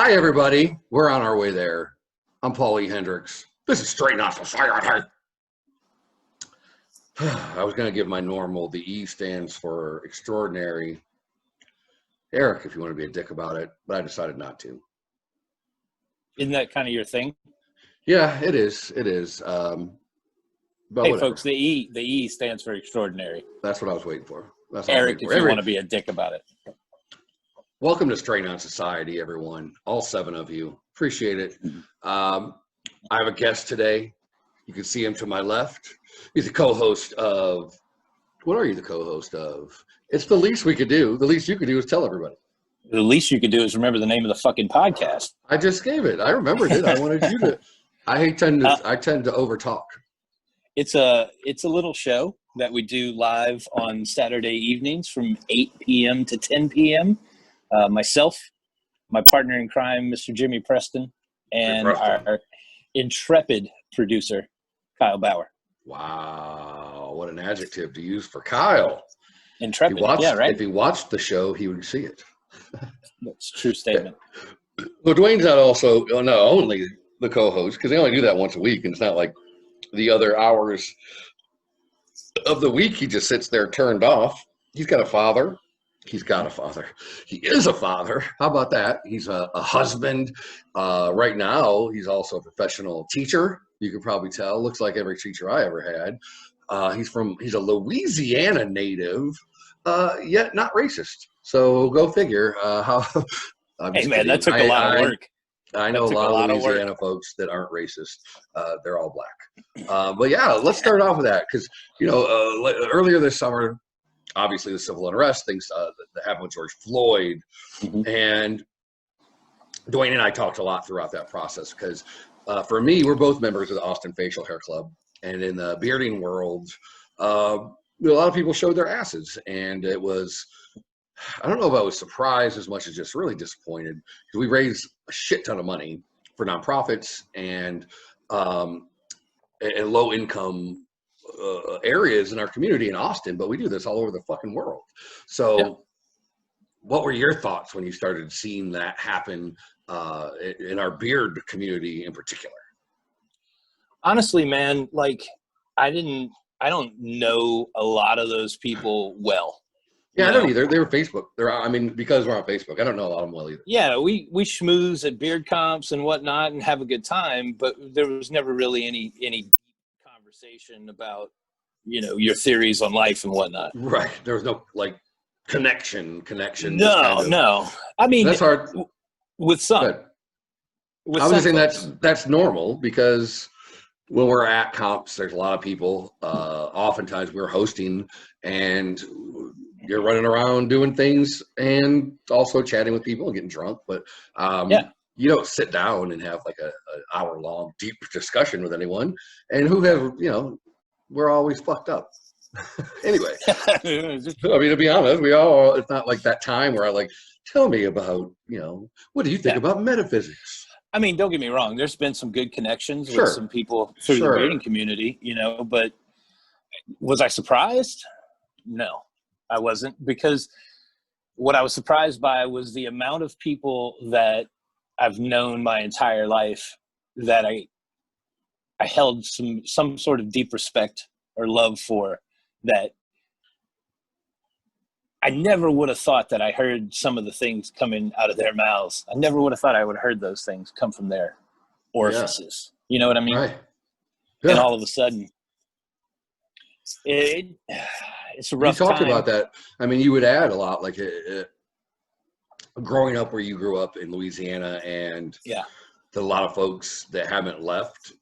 Hi, everybody. We're on our way there. I'm RevPaulEHendricks. This is Straight Off Society. I was going to give my normal. The E stands for extraordinary. Eric, if you want to be a dick about it, but I decided not to. Isn't that kind of your thing? Yeah, it is. It is. But hey, whatever. Folks, the E stands for extraordinary. That's what I was waiting for. That's Eric, if you want to be a dick about it. Welcome to Straight On Society, everyone. All 7 of you. Appreciate it. I have a guest today. You can see him to my left. He's the co-host of, what are you the co-host of? It's The Least We Could Do. The least you could do is tell everybody. The least you could do is remember the name of the fucking podcast. I just gave it. I remembered it. I wanted you to. I tend to overtalk. It's a little show that we do live on Saturday evenings from 8 p.m. to 10 p.m. Myself, my partner in crime, Mr. Jimmy Preston, and our intrepid producer, Kyle Bauer. Wow, what an adjective to use for Kyle. Intrepid, yeah, right? If he watched the show, he would see it. That's a true statement. Well, Dwayne's not also, no, only the co-host, because they only do that once a week, and it's not like the other hours of the week he just sits there turned off. He's got a father. He's got a father. He is a father. How about that? He's a husband. Right now, he's also a professional teacher. You can probably tell. Looks like every teacher I ever had. He's a Louisiana native, yet not racist. So go figure. Hey, man, that took a lot of work. I know a lot of Louisiana folks that aren't racist. They're all black. But yeah, let's start off with that because, earlier this summer, obviously the civil unrest, things that happened with George Floyd. Mm-hmm. And Dwayne and I talked a lot throughout that process because for me, we're both members of the Austin Facial Hair Club. And in the bearding world, a lot of people showed their asses. And it was, I don't know if I was surprised as much as just really disappointed because we raised a shit ton of money for nonprofits and low income areas in our community in Austin, but we do this all over the fucking world. So what were your thoughts when you started seeing that happen in our beard community in particular? Honestly, man, like I don't know a lot of those people well. Yeah, I don't either. They were Facebook. Because we're on Facebook, I don't know a lot of them well either. Yeah, we schmooze at beard comps and whatnot and have a good time, but there was never really any deep conversation about, your theories on life and whatnot. Right. There was no connection. No. I mean, that's hard. With some. I was just saying that's normal because when we're at comps, there's a lot of people. Oftentimes we're hosting and you're running around doing things and also chatting with people and getting drunk. But you don't sit down and have an hour-long deep discussion with anyone. And we're always fucked up. Anyway, to be honest, it's not like that time where I tell me about, what do you think about metaphysics? I mean, don't get me wrong. There's been some good connections with some people through the bearding community, but was I surprised? No, I wasn't, because what I was surprised by was the amount of people that I've known my entire life that I held some sort of deep respect or love for, that I never would have thought that I heard some of the things coming out of their mouths. I never would have thought I would have heard those things come from their orifices. Yeah. You know what I mean? Right. Yeah. And all of a sudden, it's a rough time. You talked about that. I mean, you would add a lot, growing up where you grew up in Louisiana, and a lot of folks that haven't left.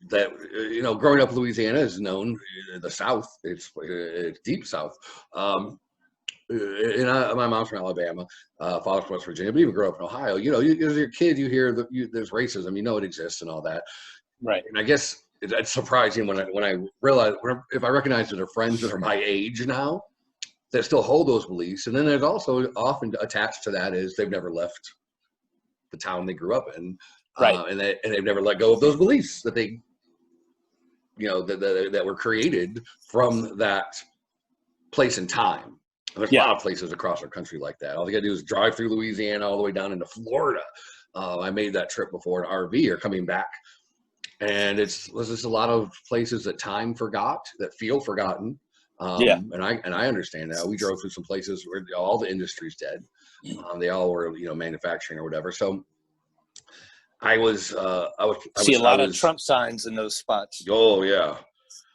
That growing up in Louisiana is known the South. It's deep South. My mom's from Alabama, father's from West Virginia, but even grew up in Ohio. As your kid, you hear there's racism. It exists and all that. Right. And I guess it's surprising when I realize if I recognize that they're friends that are my age now that still hold those beliefs. And then there's also often attached to that is they've never left the town they grew up in, right? And they've never let go of those beliefs that they. That were created from that place and time. There's a lot of places across our country like that. All you got to do is drive through Louisiana all the way down into Florida. I made that trip before in RV or coming back. And there's just a lot of places that time forgot, that feel forgotten. And I understand that. We drove through some places where all the industry's dead. They all were, manufacturing or whatever. So I was see a lot of Trump signs in those spots. Oh yeah.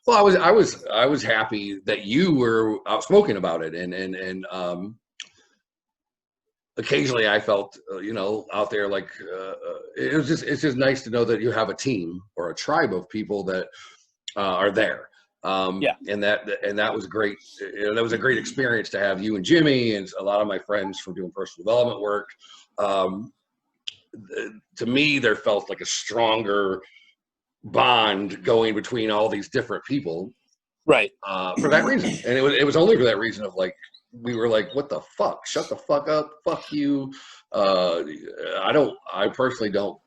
Well, I was happy that you were outspoken about it, and occasionally I felt, out there like it's just nice to know that you have a team or a tribe of people that are there. And that was great. That was a great experience to have you and Jimmy and a lot of my friends from doing personal development work. To me, there felt like a stronger bond going between all these different people, right? For that reason, and it was only for that reason of like, we were like, what the fuck, shut the fuck up, fuck you. I personally don't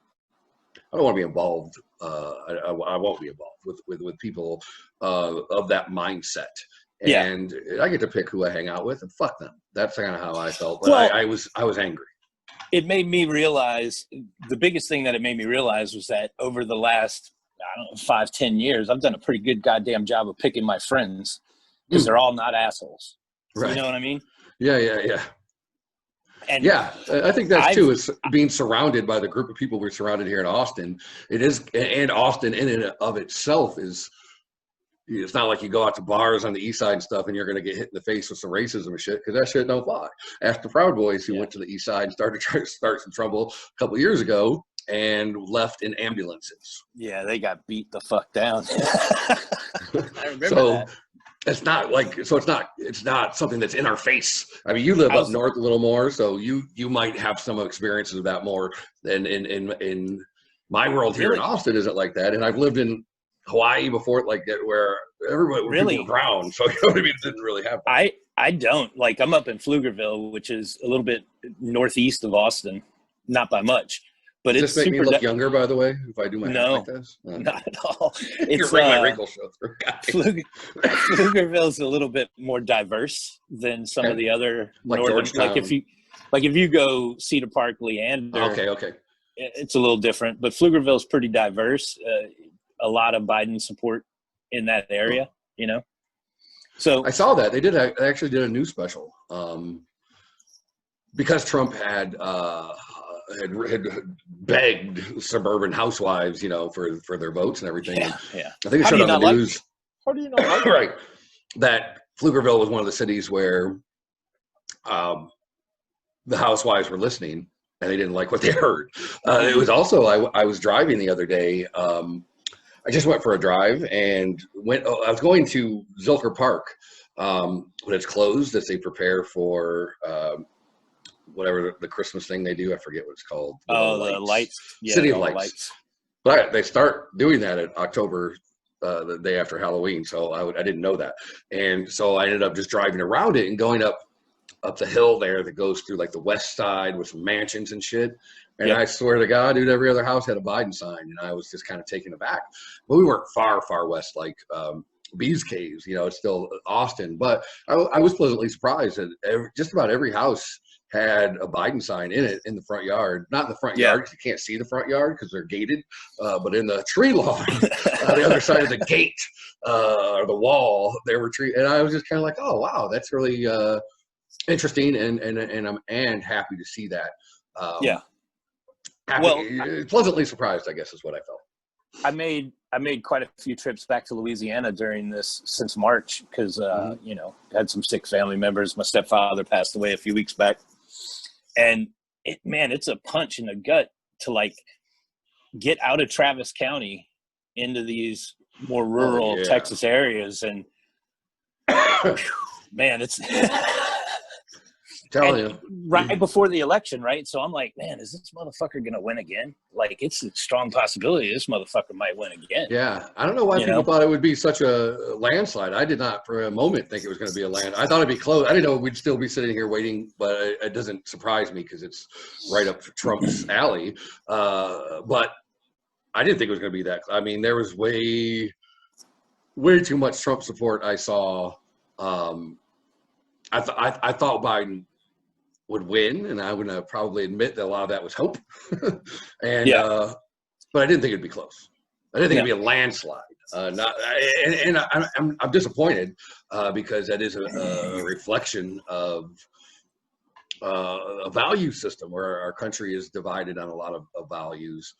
want to be involved. I won't be involved with people of that mindset. And I get to pick who I hang out with, and fuck them. That's kind of how I felt. But well, I was angry. It made me realize, the biggest thing that it made me realize was that over the last, 5-10 years, I've done a pretty good goddamn job of picking my friends, because they're all not assholes. Right. You know what I mean? Yeah. And I think that's too, is being surrounded by the group of people we're surrounded here in Austin. It is, and Austin in and of itself is, it's not like you go out to bars on the east side and stuff and you're going to get hit in the face with some racism and shit, because that shit don't fly. Ask the Proud Boys who went to the east side and started trying to start some trouble a couple of years ago and left in ambulances. Yeah, they got beat the fuck down. I remember that. It's not like, it's not something that's in our face. I mean, you live up north a little more, so you might have some experiences of that more than in my world here in Austin. Isn't like that. And I've lived in Hawaii before, like that, where everybody really were brown, so it didn't really happen. I don't, like, I'm up in Pflugerville, which is a little bit northeast of Austin, not by much. But does this make me look younger, by the way, if I do my hair like this? Not at all. It's my wrinkle show through. Pflugerville's a little bit more diverse than some of the other northern. Georgetown. Like if you go Cedar Park, Leander. Okay. It's a little different, but Pflugerville's pretty diverse. A lot of Biden support in that area, So I saw that they actually did a news special because Trump had begged suburban housewives, for their votes and everything. Yeah. I think it showed on the news. How do you not like right, that Pflugerville was one of the cities where the housewives were listening and they didn't like what they heard. It was also, I was driving the other day. I just went for a drive and I was going to Zilker Park, but it's closed as they prepare for whatever the Christmas thing they do. I forget what it's called. The lights. Yeah, City of Lights. But they start doing that in October, the day after Halloween. So I didn't know that. And so I ended up just driving around it and going up the hill there that goes through like the west side with some mansions and shit. And I swear to God, dude, every other house had a Biden sign, and I was just kind of taken aback. But we weren't far west, like Bees Caves, it's still Austin. But I was pleasantly surprised that just about every house had a Biden sign in it in the front yard. Not in the front yard, because you can't see the front yard because they're gated, but in the tree lawn on the other side of the gate or the wall, there were trees. And I was just kind of like, oh, wow, that's really interesting, and I'm happy to see that. Pleasantly surprised, I guess, is what I felt. I made quite a few trips back to Louisiana during this since March because had some sick family members. My stepfather passed away a few weeks back, and it's a punch in the gut to like get out of Travis County into these more rural Texas areas, and man, it's. Right before the election, right? So I'm like, man, is this motherfucker gonna win again? Like, it's a strong possibility this motherfucker might win again. Yeah, I don't know why people thought it would be such a landslide. I did not for a moment think it was going to be a land. I thought it'd be close. I didn't know we'd still be sitting here waiting, but it doesn't surprise me because it's right up Trump's alley. But I didn't think it was going to be that. I mean, there was way too much Trump support I saw. I thought Biden would win, and I would probably admit that a lot of that was hope. And but I didn't think it'd be close. I didn't think it'd be a landslide. I'm disappointed because that is a reflection of a value system where our country is divided on a lot of values.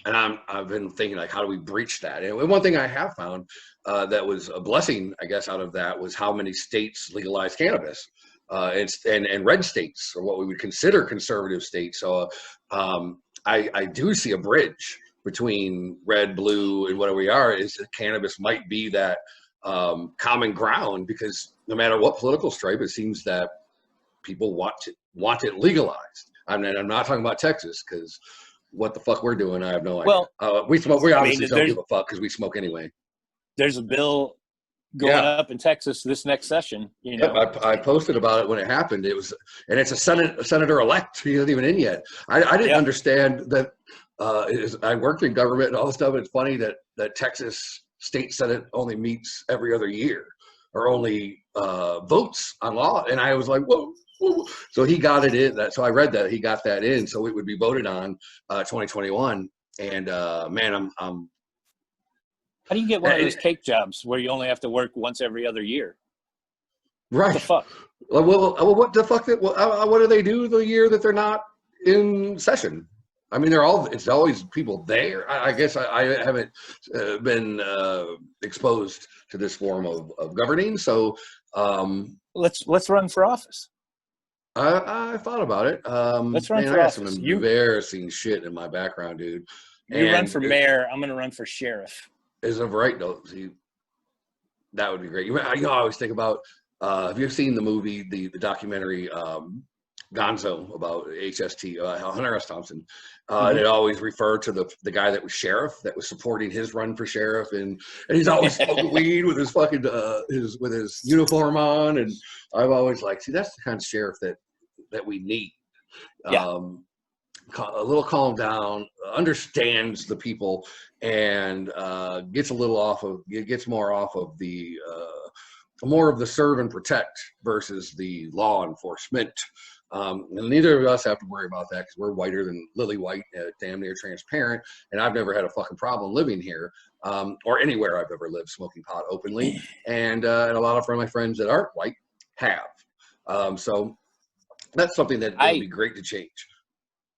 And I've been thinking, like, how do we breach that? And one thing I have found that was a blessing, I guess, out of that was how many states legalized cannabis. And red states, or what we would consider conservative states. So I do see a bridge between red, blue, and what we are. Is that cannabis might be that common ground, because no matter what political stripe, it seems that people want it legalized. I mean, I'm not talking about Texas, because what the fuck we're doing, I have no idea. Well, we smoke. We obviously don't give a fuck because we smoke anyway. There's a bill going up in Texas this next session. You know, I posted about it when it happened. It was, and it's a senator-elect. He isn't even in yet. I didn't understand that. I worked in government and all this stuff. And it's funny that Texas State Senate only meets every other year, or only votes on law. And I was like, whoa. So he got it in. So I read that he got that in, so it would be voted on 2021. And man, I'm. How do you get one of those cake jobs where you only have to work once every other year? Right. What the fuck? Well, what the fuck? What do they do the year that they're not in session? I mean, it's always people there. I guess I haven't been exposed to this form of governing. So let's run for office. I thought about it. Let's run for office. Some embarrassing shit in my background, dude. You run for mayor. I'm going to run for sheriff. As of right, though, that would be great. I always think about. Have you seen the movie, the documentary Gonzo about HST, Hunter S. Thompson? And it always referred to the guy that was sheriff, that was supporting his run for sheriff, and he's always smoking weed with his fucking with his uniform on, and I've always like, see, that's the kind of sheriff that we need. A little calm down, understands the people, and gets more off of the more of the serve and protect versus the law enforcement. And neither of us have to worry about that because we're whiter than lily white, damn near transparent. And I've never had a fucking problem living here or anywhere I've ever lived smoking pot openly. And a lot of my friends that aren't white have. So that's something that would be great to change.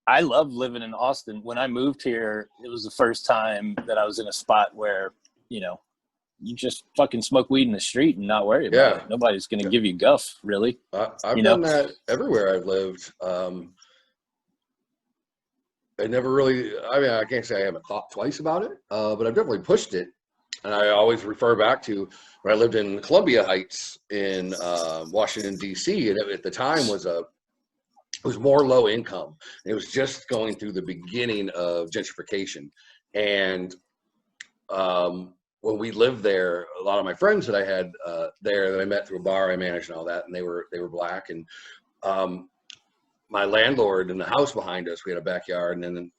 I love living in Austin. When I moved here, it was the first time that I was in a spot where, you know, you just fucking smoke weed in the street and not worry about it. Nobody's going to give you guff, really. I've done that everywhere I've lived. I never really, I can't say I haven't thought twice about it, but I've definitely pushed it. And I always refer back to when I lived in Columbia Heights in Washington, D.C. And at the time it was more low income. It was just going through the beginning of gentrification. And when we lived there, a lot of my friends that I had there that I met through a bar I managed and all that, and they were black. And my landlord in the house behind us, we had a backyard, and then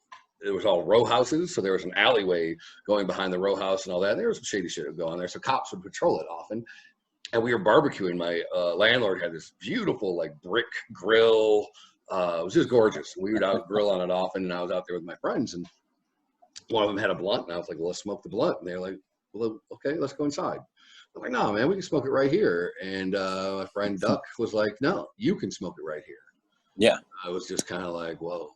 it was all row houses. So there was an alleyway going behind the row house and all that. And there was some shady shit going on there. So cops would patrol it often. And we were barbecuing. My landlord had this beautiful like brick grill. It was just gorgeous. We would out grill on it often, and I was out there with my friends, and one of them had a blunt, and I was like, well, let's smoke the blunt. And they were like, well, okay, let's go inside. I'm like, no, man, we can smoke it right here. And my friend Duck was like, no, you can smoke it right here. Yeah. I was just kind of like, whoa.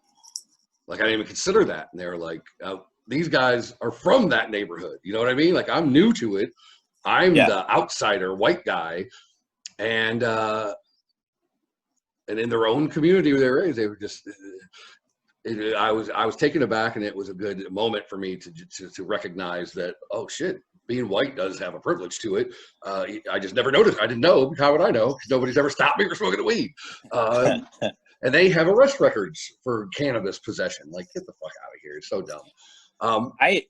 Like, I didn't even consider that. And they were like, these guys are from that neighborhood. You know what I mean? Like, I'm new to it. I'm the outsider white guy. And in their own community where they were raised, they were just, I was taken aback, and it was a good moment for me to recognize that, oh shit, being white does have a privilege to it. I just never noticed. I didn't know. How would I know? Because nobody's ever stopped me for smoking the weed. And they have arrest records for cannabis possession. Like, get the fuck out of here. It's so dumb. I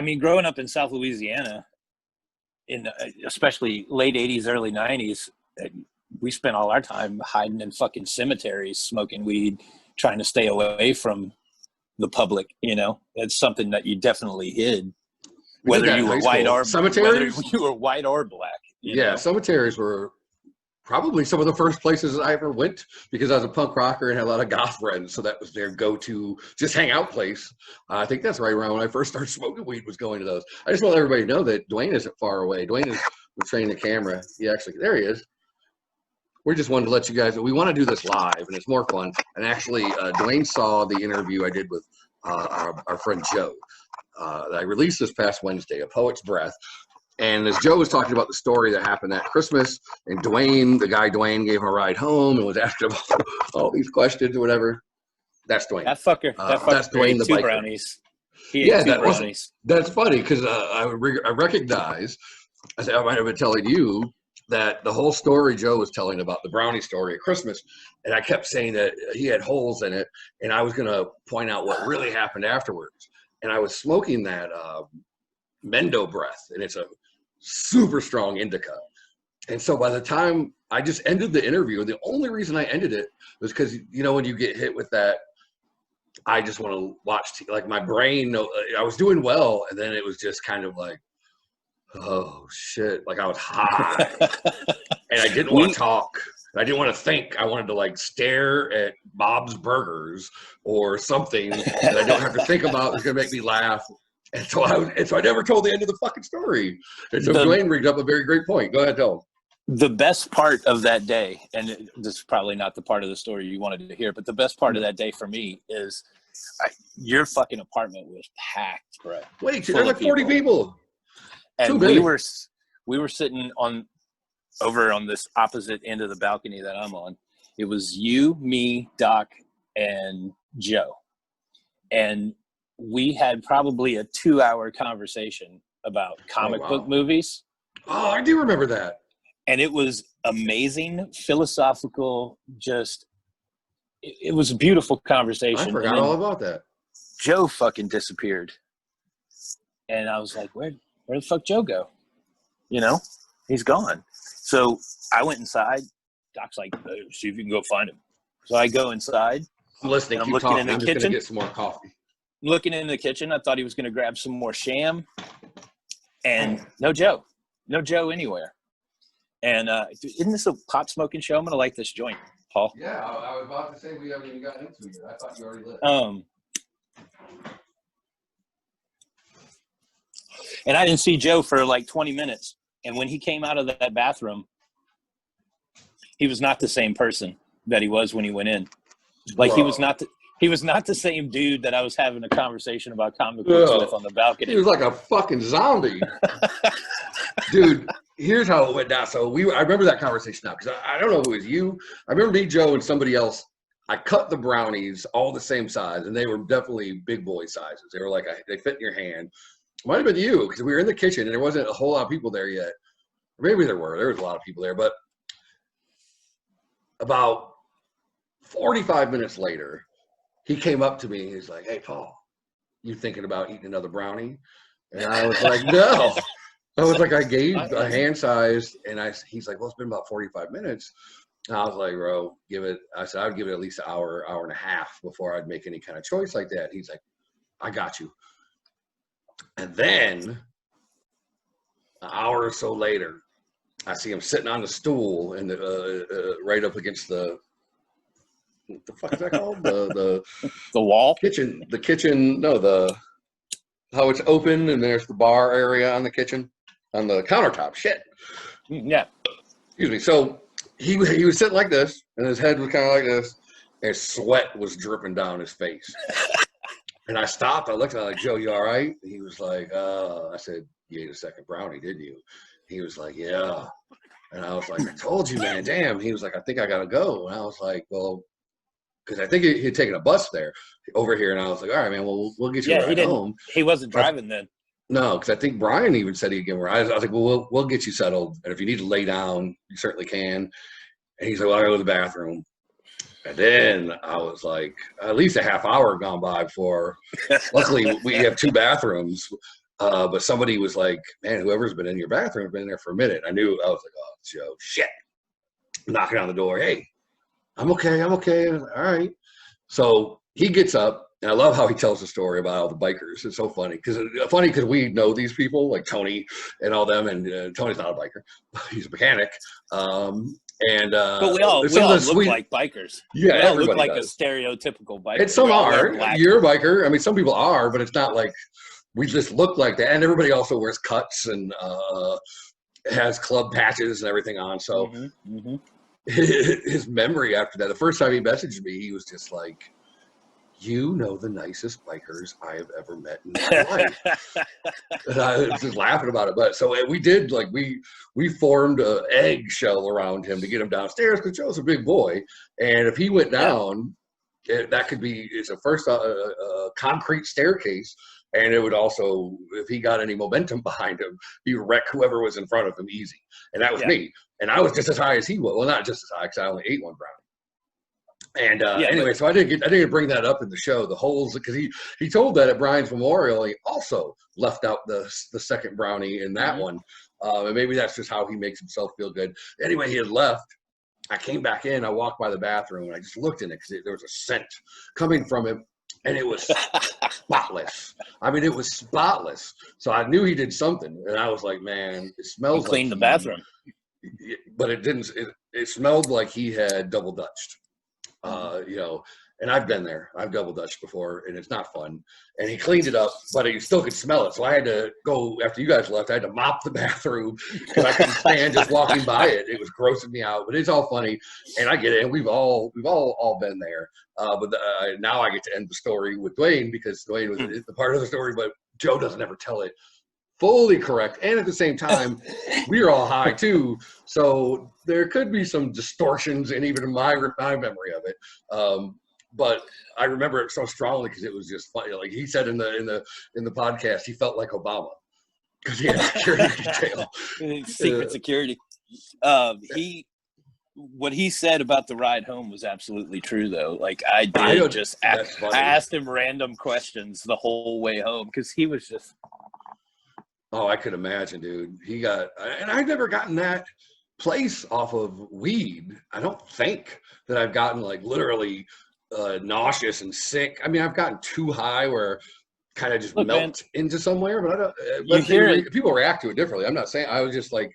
mean, growing up in South Louisiana, in especially late 80s, early 90s, we spent all our time hiding in fucking cemeteries, smoking weed, trying to stay away from the public. You know, it's something that you definitely hid, whether you were white or cemeteries. Whether you were white or black. Cemeteries were probably some of the first places I ever went, because I was a punk rocker and had a lot of goth friends. So that was their go-to just hang out place. I think that's right around when I first started smoking weed, was going to those. I just want everybody to know that Dwayne isn't far away. Dwayne is portraying the camera. He actually, there he is. We just wanted to let you guys know we want to do this live, and it's more fun. And actually, Dwayne saw the interview I did with our friend Joe that I released this past Wednesday, A Poet's Breath. And as Joe was talking about the story that happened that Christmas, and Dwayne, the guy Dwayne, gave him a ride home and was asking him all these questions or whatever. That's Dwayne. That fucker. That's Dwayne the biker. Brownies. He ate two brownies. That's funny, because I recognize, as I might have been telling you, that the whole story Joe was telling about the brownie story at Christmas, and I kept saying that he had holes in it, and I was going to point out what really happened afterwards. And I was smoking that Mendo breath, and it's a super strong indica. And so by the time I just ended the interview, the only reason I ended it was because, you know, when you get hit with that, I just want to watch, like my brain, I was doing well, and then it was just kind of like, oh shit, like I was high and I didn't want to talk. I didn't want to think. I wanted to like stare at Bob's Burgers or something that I don't have to think about. It's going to make me laugh. And so I never told the end of the fucking story. And so Dwayne rigged up a very great point. Go ahead, tell him. The best part of that day, and this is probably not the part of the story you wanted to hear, but the best part of that day for me is your fucking apartment was packed, bro. Wait, there's like 40 people. And we were sitting over on this opposite end of the balcony that I'm on. It was you, me, Doc, and Joe. And we had probably a 2-hour conversation about comic book movies. Oh, I do remember that. And it was amazing, philosophical, it was a beautiful conversation. I forgot all about that. Joe fucking disappeared. And I was like, where the fuck Joe go? You know, he's gone. So I went inside. Doc's like, see if you can go find him. So I go inside. I'm listening. I'm looking in the kitchen. Just gonna get some more coffee. Looking in the kitchen. I thought he was going to grab some more sham. And no Joe. No Joe anywhere. And isn't this a pot smoking show? I'm going to like this joint, Paul. Yeah, I was about to say we haven't even gotten into it yet. I thought you already lit. And I didn't see Joe for like 20 minutes. And when he came out of that bathroom, he was not the same person that he was when he went in. Like he was not the same dude that I was having a conversation about comic books with on the balcony. He was like a fucking zombie. Dude, here's how it went down. So I remember that conversation now, because I don't know if it was you. I remember me, Joe, and somebody else. I cut the brownies all the same size, and they were definitely big boy sizes. They were like, they fit in your hand. It might have been you, because we were in the kitchen and there wasn't a whole lot of people there yet. Or maybe there was a lot of people there, but about 45 minutes later, he came up to me and he's like, hey, Paul, you thinking about eating another brownie? And I was like, no. I was like, I gave a hand size, and he's like, well, it's been about 45 minutes. And I was like, bro, I said, I would give it at least an hour and a half before I'd make any kind of choice like that. He's like, I got you. And then an hour or so later, I see him sitting on the stool and right up against what the fuck is that called? The wall? Kitchen. The kitchen. No, how it's open and there's the bar area on the kitchen, on the countertop. Shit. Yeah. Excuse me. So he was sitting like this, and his head was kind of like this, and sweat was dripping down his face. And I stopped. I looked at him like, Joe, you all right? And he was like, I said, you ate a second brownie, didn't you? He was like, yeah. And I was like, I told you, man. Damn. He was like, I think I got to go. And I was like, well, because I think he had taken a bus there over here. And I was like, all right, man, well, we'll get you right home. He wasn't driving then. No, because I think Brian even said he'd get where I was like, well, we'll get you settled. And if you need to lay down, you certainly can. And he's like, well, I go to the bathroom. And then I was like, at least a half hour gone by before. Luckily, we have 2 bathrooms. But somebody was like, man, whoever's been in your bathroom has been in there for a minute. I was like, oh, Joe, shit. Knocking on the door. Hey, I'm okay. All right. So he gets up, and I love how he tells the story about all the bikers. It's so funny because we know these people like Tony and all them. And Tony's not a biker. He's a mechanic. And but we all look like bikers. Yeah, we all look like does. a stereotypical biker. And some are. You're a biker. I mean, some people are, but it's not like we just look like that. And everybody also wears cuts and has club patches and everything on. So his memory after that, the first time he messaged me, he was just like, "You know the nicest bikers I have ever met in my life." And I was just laughing about it. But so we did, like, we formed an eggshell around him to get him downstairs because Joe's a big boy. And if he went down, that could be, it's a first concrete staircase. And it would also, if he got any momentum behind him, he would wreck whoever was in front of him easy. And that was me. And I was just as high as he was. Well, not just as high, because I only ate one brownie. And anyway, so I didn't bring that up in the show, the holes, because he told that at Brian's memorial. He also left out the second brownie in that one. And maybe that's just how he makes himself feel good. Anyway, he had left. I came back in. I walked by the bathroom, and I just looked in it because there was a scent coming from him. And it was spotless. I mean, it was spotless. So I knew he did something. And I was like, man, it smells like cleaned the bathroom. But it didn't. It smelled like he had double dutched. You know, and I've been there. I've double dutched before, and it's not fun. And he cleaned it up, but he still could smell it. So I had to go, after you guys left, I had to mop the bathroom because I couldn't stand just walking by it. It was grossing me out, but it's all funny, and I get it. And we've all been there. But now I get to end the story with Dwayne, because Dwayne was the part of the story, but Joe doesn't ever tell it fully correct. And at the same time, we were all high too, so there could be some distortions in even my memory of it. But I remember it so strongly because it was just funny. Like he said in the podcast, he felt like Obama because he had security detail, secret security. What he said about the ride home was absolutely true, though. Like I asked him random questions the whole way home because he was just. Oh, I could imagine, dude. And I've never gotten that place off of weed. I don't think that I've gotten like literally nauseous and sick. I mean, I've gotten too high where kind of just melt into somewhere, but I don't. But people react to it differently. I'm not saying. I was just like,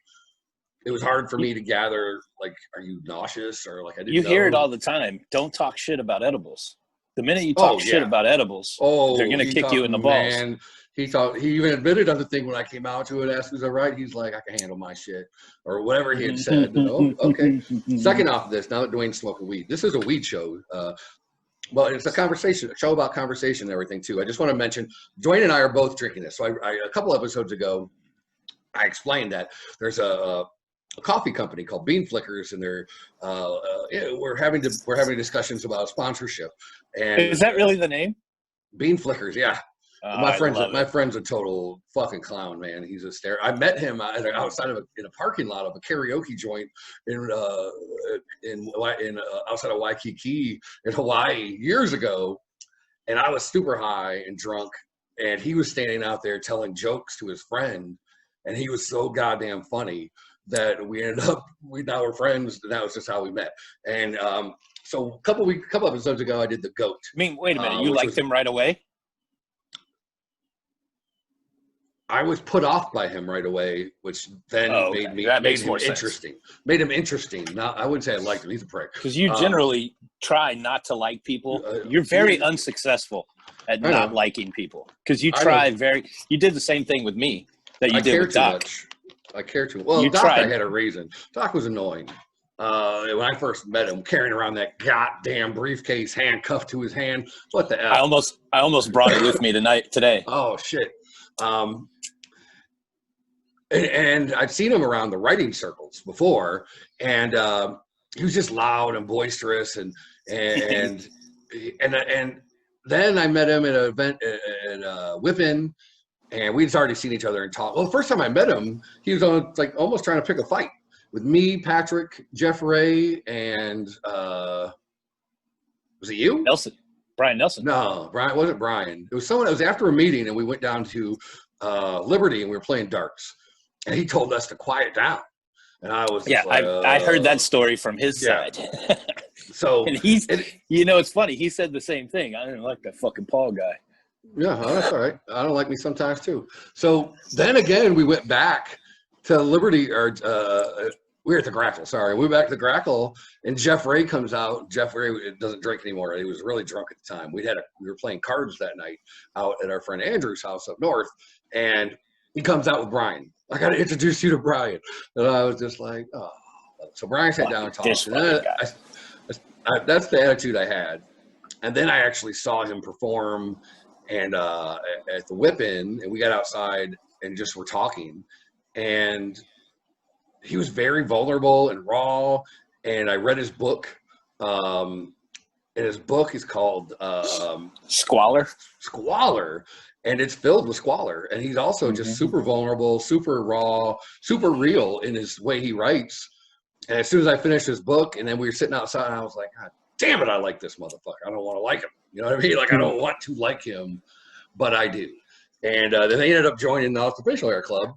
it was hard for me to gather. Like, are you nauseous or like I didn't. You hear it all the time. Don't talk shit about edibles. The minute you talk shit about edibles, they're gonna kick you in the balls. Man. He even admitted on the thing when I came out to it, asked, "Was all right?" He's like, "I can handle my shit," or whatever he had said. Oh, okay. Second off of this, now that Dwayne's smoking weed, this is a weed show. Well, it's a show about conversation and everything too. I just want to mention, Dwayne and I are both drinking this. So a couple episodes ago, I explained that there's a coffee company called Bean Flickers, and we're having discussions about sponsorship. And is that really the name? Bean Flickers, yeah. My friend's a total fucking clown, man. He's a stare. I met him outside in a parking lot of a karaoke joint outside of Waikiki in Hawaii years ago, and I was super high and drunk, and he was standing out there telling jokes to his friend, and he was so goddamn funny that we now we're friends, and that was just how we met. And so a couple episodes ago, I did the goat. I mean, wait a minute, you liked him right away? I was put off by him right away, which then made him interesting. Made him interesting. Now, I wouldn't say I liked him. He's a prick. Because you generally try not to like people. You're very unsuccessful at not liking people. Because you you did the same thing with me that you did with Doc. I care too much. Well, Doc, I had a reason. Doc was annoying. When I first met him, carrying around that goddamn briefcase handcuffed to his hand. What the F? I almost brought it with me today. Oh, shit. And I'd seen him around the writing circles before, and he was just loud and boisterous, and then I met him at an event at Whippin', and we'd already seen each other and talked. Well, the first time I met him, he was almost trying to pick a fight with me, Patrick, Jeff Ray, and was it you? Brian Nelson. No, Brian wasn't Brian. It was someone. It was after a meeting, and we went down to Liberty, and we were playing darts. And he told us to quiet down, and I was I heard that story from his side. So and it's funny. He said the same thing. I didn't like that fucking Paul guy. Yeah, that's all right. I don't like me sometimes too. So then again, we went back to Liberty, or we were at the Grackle. Sorry, we were back to the Grackle, and Jeff Ray comes out. Jeff Ray doesn't drink anymore. He was really drunk at the time. We were playing cards that night out at our friend Andrew's house up north, and he comes out with Brian. I got to introduce you to Brian, and I was just like, oh. So Brian sat down and talked. And then that's the attitude I had. And then I actually saw him perform, and at the Whip-In, and we got outside and just were talking, and he was very vulnerable and raw. And I read his book, and his book is called Squalor. And it's filled with squalor. And he's also just super vulnerable, super raw, super real in his way he writes. And as soon as I finished his book, and then we were sitting outside, and I was like, God damn it, I like this motherfucker. I don't want to like him. You know what I mean? Like, I don't want to like him, but I do. And then they ended up joining the Facial Hair Club.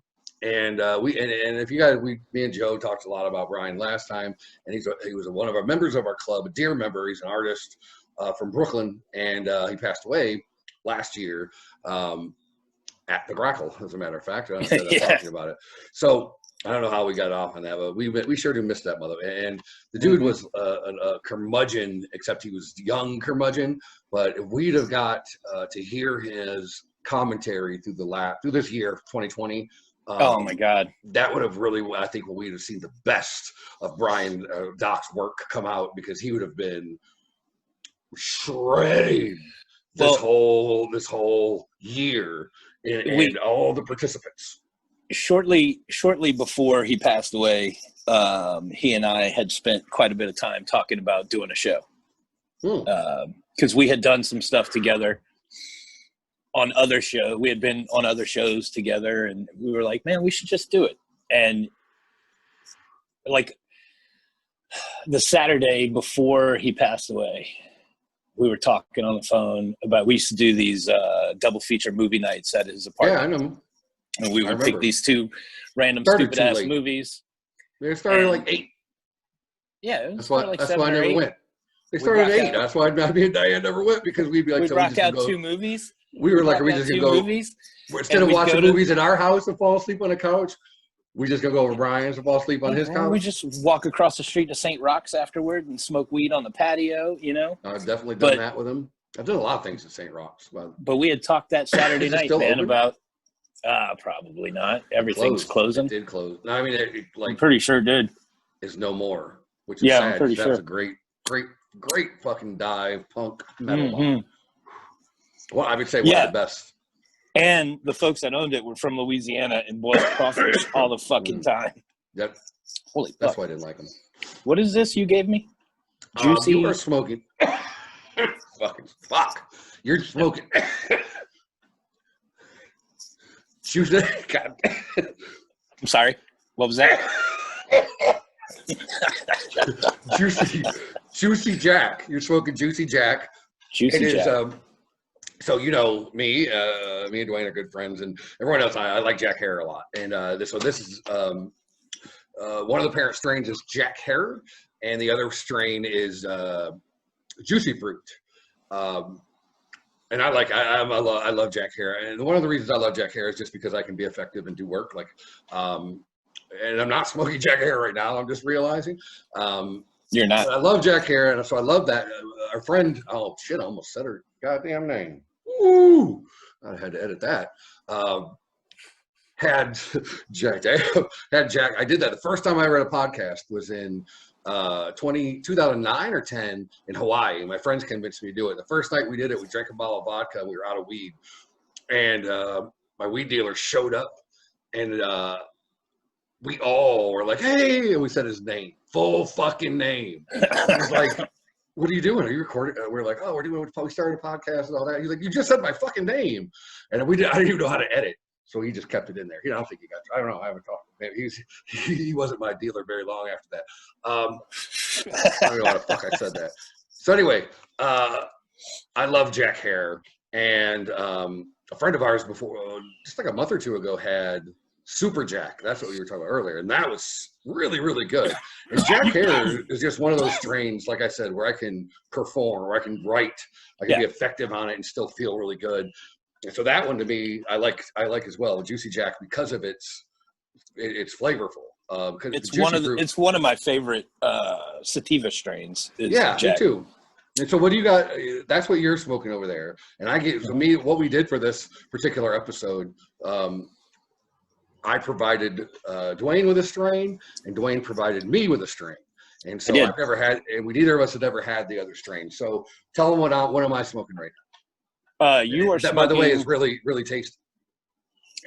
And if you guys, me and Joe talked a lot about Brian last time, and he was one of our members of our club, a dear member. He's an artist from Brooklyn, and he passed away last year at the Grackle, as a matter of fact. I'm talking about it. So I don't know how we got off on that, but we sure do miss that mother. And the dude was a curmudgeon, except he was young curmudgeon. But if we'd have got to hear his commentary through this year, 2020. Oh my God! That would have really, I think, we'd have seen the best of Brian Doc's work come out, because he would have been shredding this whole year and all the participants. Shortly before he passed away, he and I had spent quite a bit of time talking about doing a show, because we had done some stuff together. On other show, we had been on other shows together, and we were like, man, we should just do it. And like the Saturday before he passed away, we were talking on the phone about, we used to do these double feature movie nights at his apartment. Yeah, I know. And we would pick these two random stupid ass movies. They started like 8. Yeah, that's why I never went. They started at 8. That's why me and Diane never went, because we'd be like, we'd rock out 2 movies. We were like, are we just gonna go? Movies, instead of watching movies at our house and fall asleep on the couch, we just gonna go over Brian's and fall asleep on his couch. We just walk across the street to St. Rock's afterward and smoke weed on the patio. You know, I've definitely done that with him. I've done a lot of things at St. Rock's. But we had talked that Saturday night, man, about probably not. Everything's closing. It did close. No, I mean, I'm pretty sure it did. It's no more, which is sad. I'm pretty sure. That's a great fucking dive punk metal band. Well, I would say one of the best. And the folks that owned it were from Louisiana and boiled crawfish all the fucking time. Yep. Holy fuck. That's why I didn't like them. What is this you gave me? Juicy. You are smoking. Fucking fuck. You're smoking. Juicy. God. I'm sorry. What was that? Juicy Jack. You're smoking Juicy Jack. Juicy Jack. So you know me and Dwayne are good friends, and everyone else. I like Jack Hare a lot, and this is one of the parent strains is Jack Hare, and the other strain is Juicy Fruit. And I love Jack Hare, and one of the reasons I love Jack Hare is just because I can be effective and do work. Like, and I'm not smoking Jack Hare right now. I'm just realizing. You're not. I love Jack Hare, and so I love that. Our friend, oh shit, I almost said her goddamn name. Woo! I had to edit that. Had Jack. I did that. The first time I read a podcast was in 2009 or 10 in Hawaii. My friends convinced me to do it. The first night we did it, we drank a bottle of vodka. We were out of weed, and my weed dealer showed up, and we all were like, "Hey!" And we said his name, full fucking name. He was like, "What are you doing? Are you recording?" We were like, "Oh, we started a podcast and all that." He's like, "You just said my fucking name," and I didn't even know how to edit, so he just kept it in there. I don't think he got. I don't know. I haven't talked to him. He wasn't my dealer very long after that. I don't know why the fuck I said that. So anyway, I love Jack Hare, and a friend of ours before, just like a month or two ago, had Super Jack. That's what we were talking about earlier, and that was really, really good. And Jack Hare is just one of those strains, like I said, where I can perform, where I can write, I can be effective on it and still feel really good. And so that one to me, I like as well, Juicy Jack, because of it's flavorful. It's one of my favorite sativa strains. Yeah, me too. And so what do you got? That's what you're smoking over there. And what we did for this particular episode, I provided Dwayne with a strain, and Dwayne provided me with a strain. And so neither of us had ever had the other strain. So tell them what am I smoking right now? That, by the way, is really, really tasty.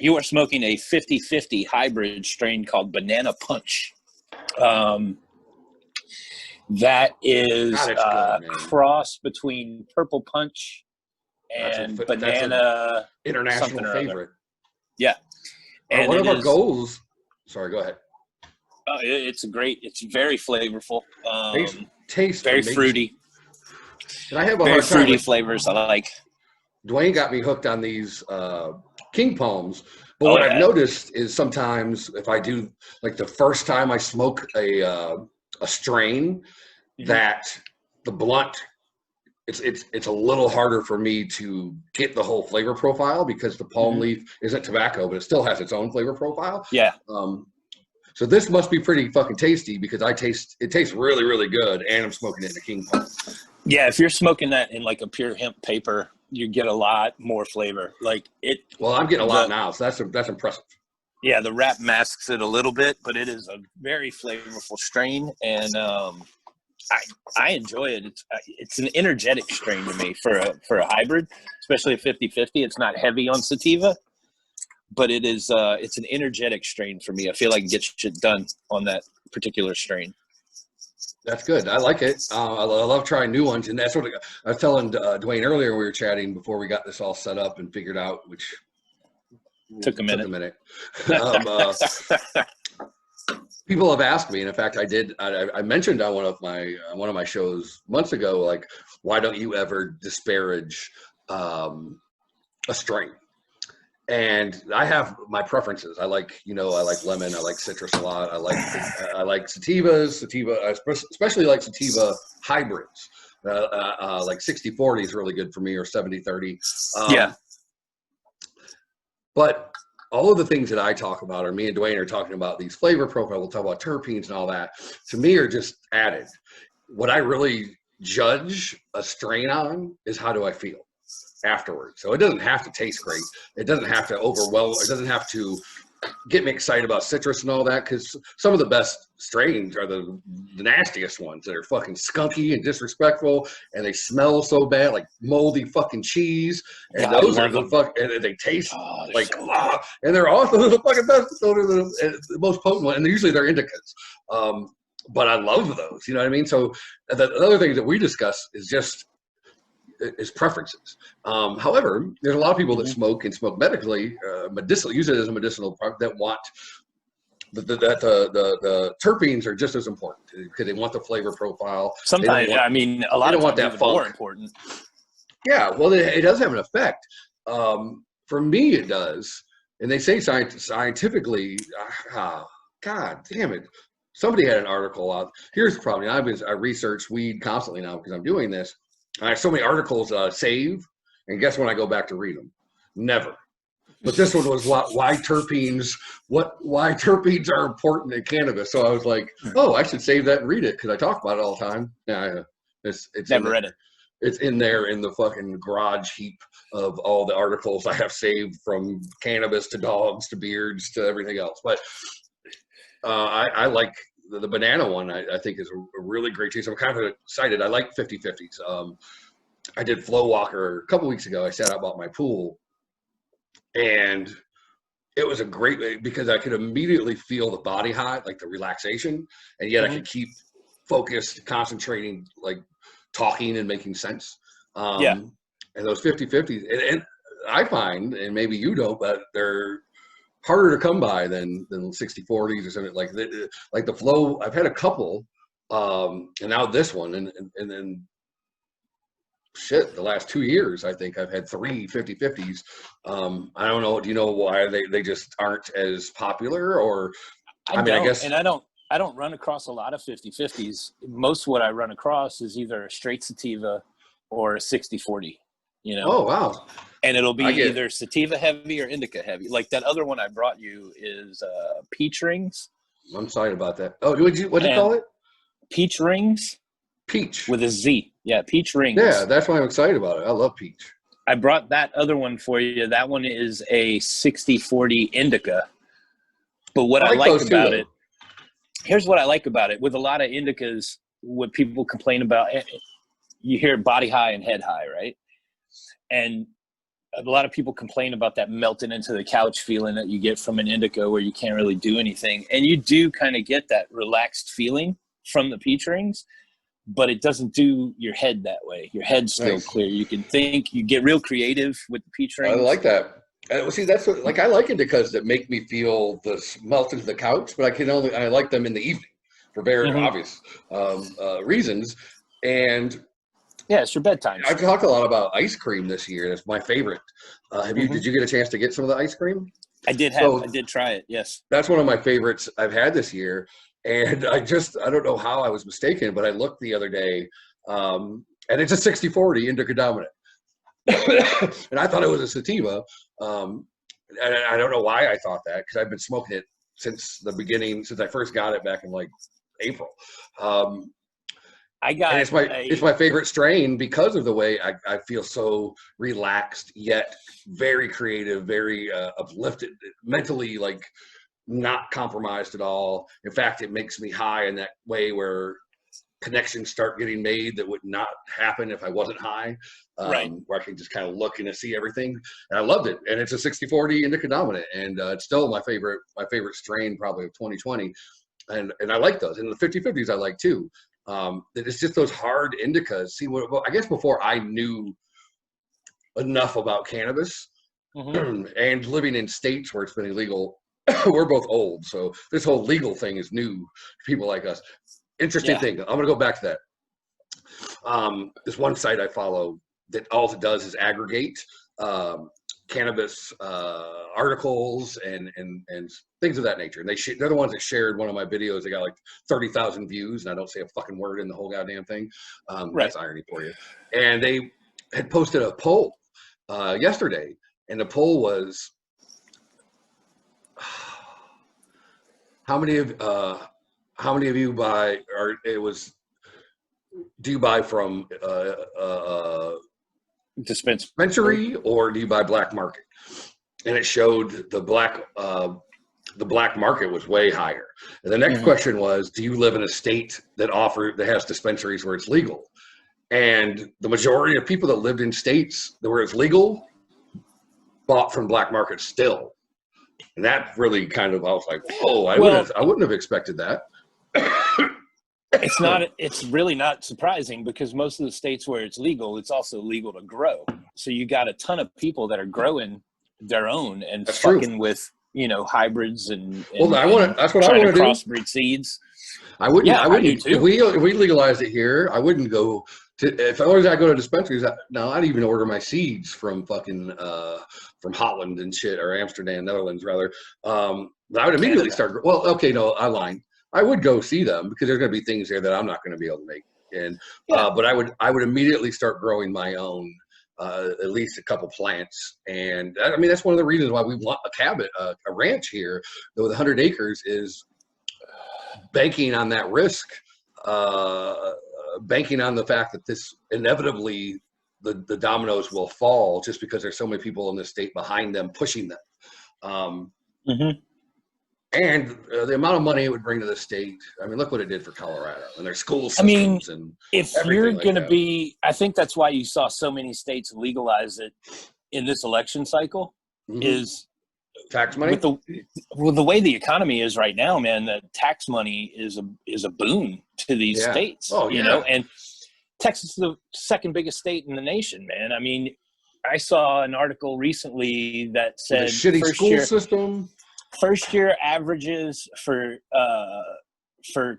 You are smoking a 50-50 hybrid strain called Banana Punch. That is a cross between Purple Punch and Banana. International favorite. Yeah. And one of our goals. Sorry, go ahead. It's very flavorful. Tastes very amazing. Fruity. And I have very fruity flavors I like. Dwayne got me hooked on these King Palms. But what I've noticed is sometimes if I do, like the first time I smoke a strain, that the blunt, it's a little harder for me to get the whole flavor profile because the palm leaf isn't tobacco, but it still has its own flavor profile. Yeah. So this must be pretty fucking tasty because it tastes really, really good, and I'm smoking it in a King Palm. Yeah, if you're smoking that in like a pure hemp paper, you get a lot more flavor. Well, I'm getting a lot now, so that's impressive. Yeah, the wrap masks it a little bit, but it is a very flavorful strain, and I enjoy it. It's an energetic strain to me for a hybrid, especially a 50-50. It's not heavy on sativa, but it's an energetic strain for me. I feel like it gets shit done on that particular strain. That's good. I like it. I love trying new ones, and that's what I was telling Dwayne earlier. We were chatting before we got this all set up and figured out, which took a minute. People have asked me, and in fact, I mentioned on one of my shows months ago, like, why don't you ever disparage a strain? And I have my preferences. I like lemon. I like citrus a lot. I like sativas. I especially like sativa hybrids. Like 60-40 is really good for me, or 70-30. Yeah. But all of the things that I talk about, or me and Dwayne are talking about, these flavor profiles, we'll talk about terpenes and all that, to me are just added. What I really judge a strain on is how do I feel afterwards. So it doesn't have to taste great. It doesn't have to overwhelm. It doesn't have to get me excited about citrus and all that, because some of the best strains are the nastiest ones that are fucking skunky and disrespectful, and they smell so bad, like moldy fucking cheese. And those are the and they taste like, and they're also the fucking best. So they're the most potent one, and usually they're indicas. But I love those. You know what I mean? So the other things that we discuss is preferences. However, there's a lot of people that smoke medically, use it as a medicinal product, that want the terpenes are just as important because they want the flavor profile. Sometimes, a lot of times even more important. Yeah, well, it does have an effect. For me, it does. And they say scientifically, God damn it. Somebody had an article out. Here's the problem. I research weed constantly now because I'm doing this. I have so many articles that I save, and guess when I go back to read them? Never. But this one was why terpenes are important in cannabis. So I was like, I should save that and read it because I talk about it all the time. Yeah, it's never read it. It's in there in the fucking garage heap of all the articles I have saved, from cannabis to dogs to beards to everything else. But I like the banana one. I think is a really great taste. I'm kind of excited. I like 50-50s. I did Flow Walker a couple weeks ago. I sat out by my pool, and it was a great, because I could immediately feel the body high, like the relaxation, and yet I could keep focused, concentrating, like talking and making sense. And those 50-50s, and I find, and maybe you don't, but they're harder to come by than 60-40s or something like the Flow. I've had a couple, and now this one, and then the last 2 years I think I've had 3 50-50s. I don't know. Do you know why they just aren't as popular? Or I guess, and I don't run across a lot of 50-50s. Most of what I run across is either a straight sativa or a 60-40. Oh wow. And it'll be either sativa heavy or indica heavy. Like that other one I brought you is peach rings. I'm excited about that. Oh, what'd you call it? Peach rings. Peach. With a Z. Yeah, peach rings. Yeah, that's why I'm excited about it. I love peach. I brought that other one for you. That one is a 60-40 indica. But what I like about it, here's what I like about it. With a lot of indicas, what people complain about, you hear body high and head high, right? And a lot of people complain about that melting into the couch feeling that you get from an indica where you can't really do anything. And you do kind of get that relaxed feeling from the peach rings, but it doesn't do your head that way. Your head's still clear. You can think, you get real creative with the peach rings. I like that. See, that's what, like, I like indicas that make me feel the melt into the couch, but I like them in the evening for very obvious reasons. And yeah, it's your bedtime. I've talked a lot about ice cream this year. It's my favorite. Did you get a chance to get some of the ice cream? I did try it. Yes. That's one of my favorites I've had this year. And I don't know how I was mistaken, but I looked the other day, and it's a 60-40 indica dominant. And I thought it was a sativa. And I don't know why I thought that, because I've been smoking it since the beginning, since I first got it back in like April. It's my favorite strain because of the way I feel so relaxed, yet very creative, very uplifted, mentally, like not compromised at all. In fact, it makes me high in that way where connections start getting made that would not happen if I wasn't high, where I can just kind of look and see everything. And I loved it. And it's a 60-40 indica dominant, and it's still my favorite strain probably of 2020. And I like those. And the 50-50s I like too. It's just those hard indicas. See, I guess before I knew enough about cannabis and living in states where it's been illegal, we're both old, so this whole legal thing is new to people like us. Interesting thing. I'm going to go back to that. This one site I follow that all it does is aggregate cannabis articles and things of that nature. And they're the ones that shared one of my videos. They got like 30,000 views, and I don't say a fucking word in the whole goddamn thing. That's irony for you. And they had posted a poll yesterday, and the poll was, how many of you buy, or it was, do you buy from dispensary or do you buy black market? And it showed the black market was way higher. And the next question was, do you live in a state that has dispensaries where it's legal? And the majority of people that lived in states where it's legal bought from black market still. And that really kind of, I was like, whoa, I wouldn't have expected that. It's really not surprising, because most of the states where it's legal, it's also legal to grow. So you got a ton of people that are growing their own and fucking with, hybrids and that's what I want to do. Crossbreed seeds. I wouldn't if we legalized it here, I wouldn't go to, if I go to dispensaries, I'd even order my seeds from fucking from Holland and shit, or Amsterdam, Netherlands rather. I would immediately start. Well, okay, no, I lied. I would go see them, because there's going to be things there that I'm not going to be able to make. And but I would immediately start growing my own, at least a couple plants. And I mean, that's one of the reasons why we want a ranch here with 100 acres, is banking on that risk, banking on the fact that this inevitably the dominoes will fall, just because there's so many people in the state behind them pushing them. And the amount of money it would bring to the state. I mean, look what it did for Colorado and their school systems. If you're going to be, I think that's why you saw so many states legalize it in this election cycle, is tax money. With the way the economy is right now, man, the tax money is a boon to these states. And Texas is the second biggest state in the nation, man. I mean, I saw an article recently that said shitty school system. First year averages for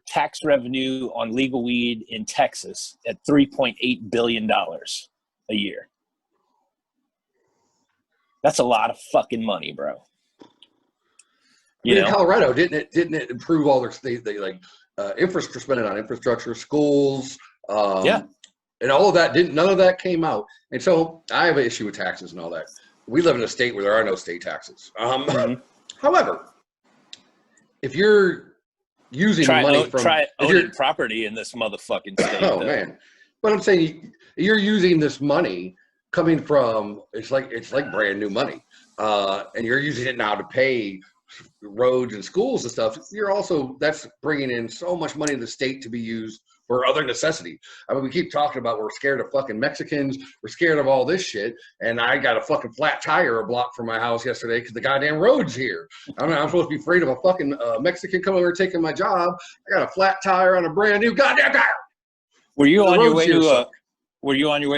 tax revenue on legal weed in Texas at $3.8 billion a year. That's a lot of fucking money, bro. In Colorado, didn't it improve all their state? They infrastructure, spending on infrastructure, schools, and all of that. None of that came out. And so I have an issue with taxes and all that. We live in a state where there are no state taxes. However, if you're using money from try owning property in this motherfucking state. Oh man, but I'm saying you're using this money coming from it's like brand new money, and you're using it now to pay roads and schools and stuff. That's bringing in so much money to the state to be used for other necessity. I mean, we keep talking about we're scared of fucking Mexicans, we're scared of all this shit, and I got a fucking flat tire a block from my house yesterday because the goddamn road's here. I'm supposed to be afraid of a fucking Mexican coming over and taking my job. I got a flat tire on a brand new goddamn tire. Were you on your way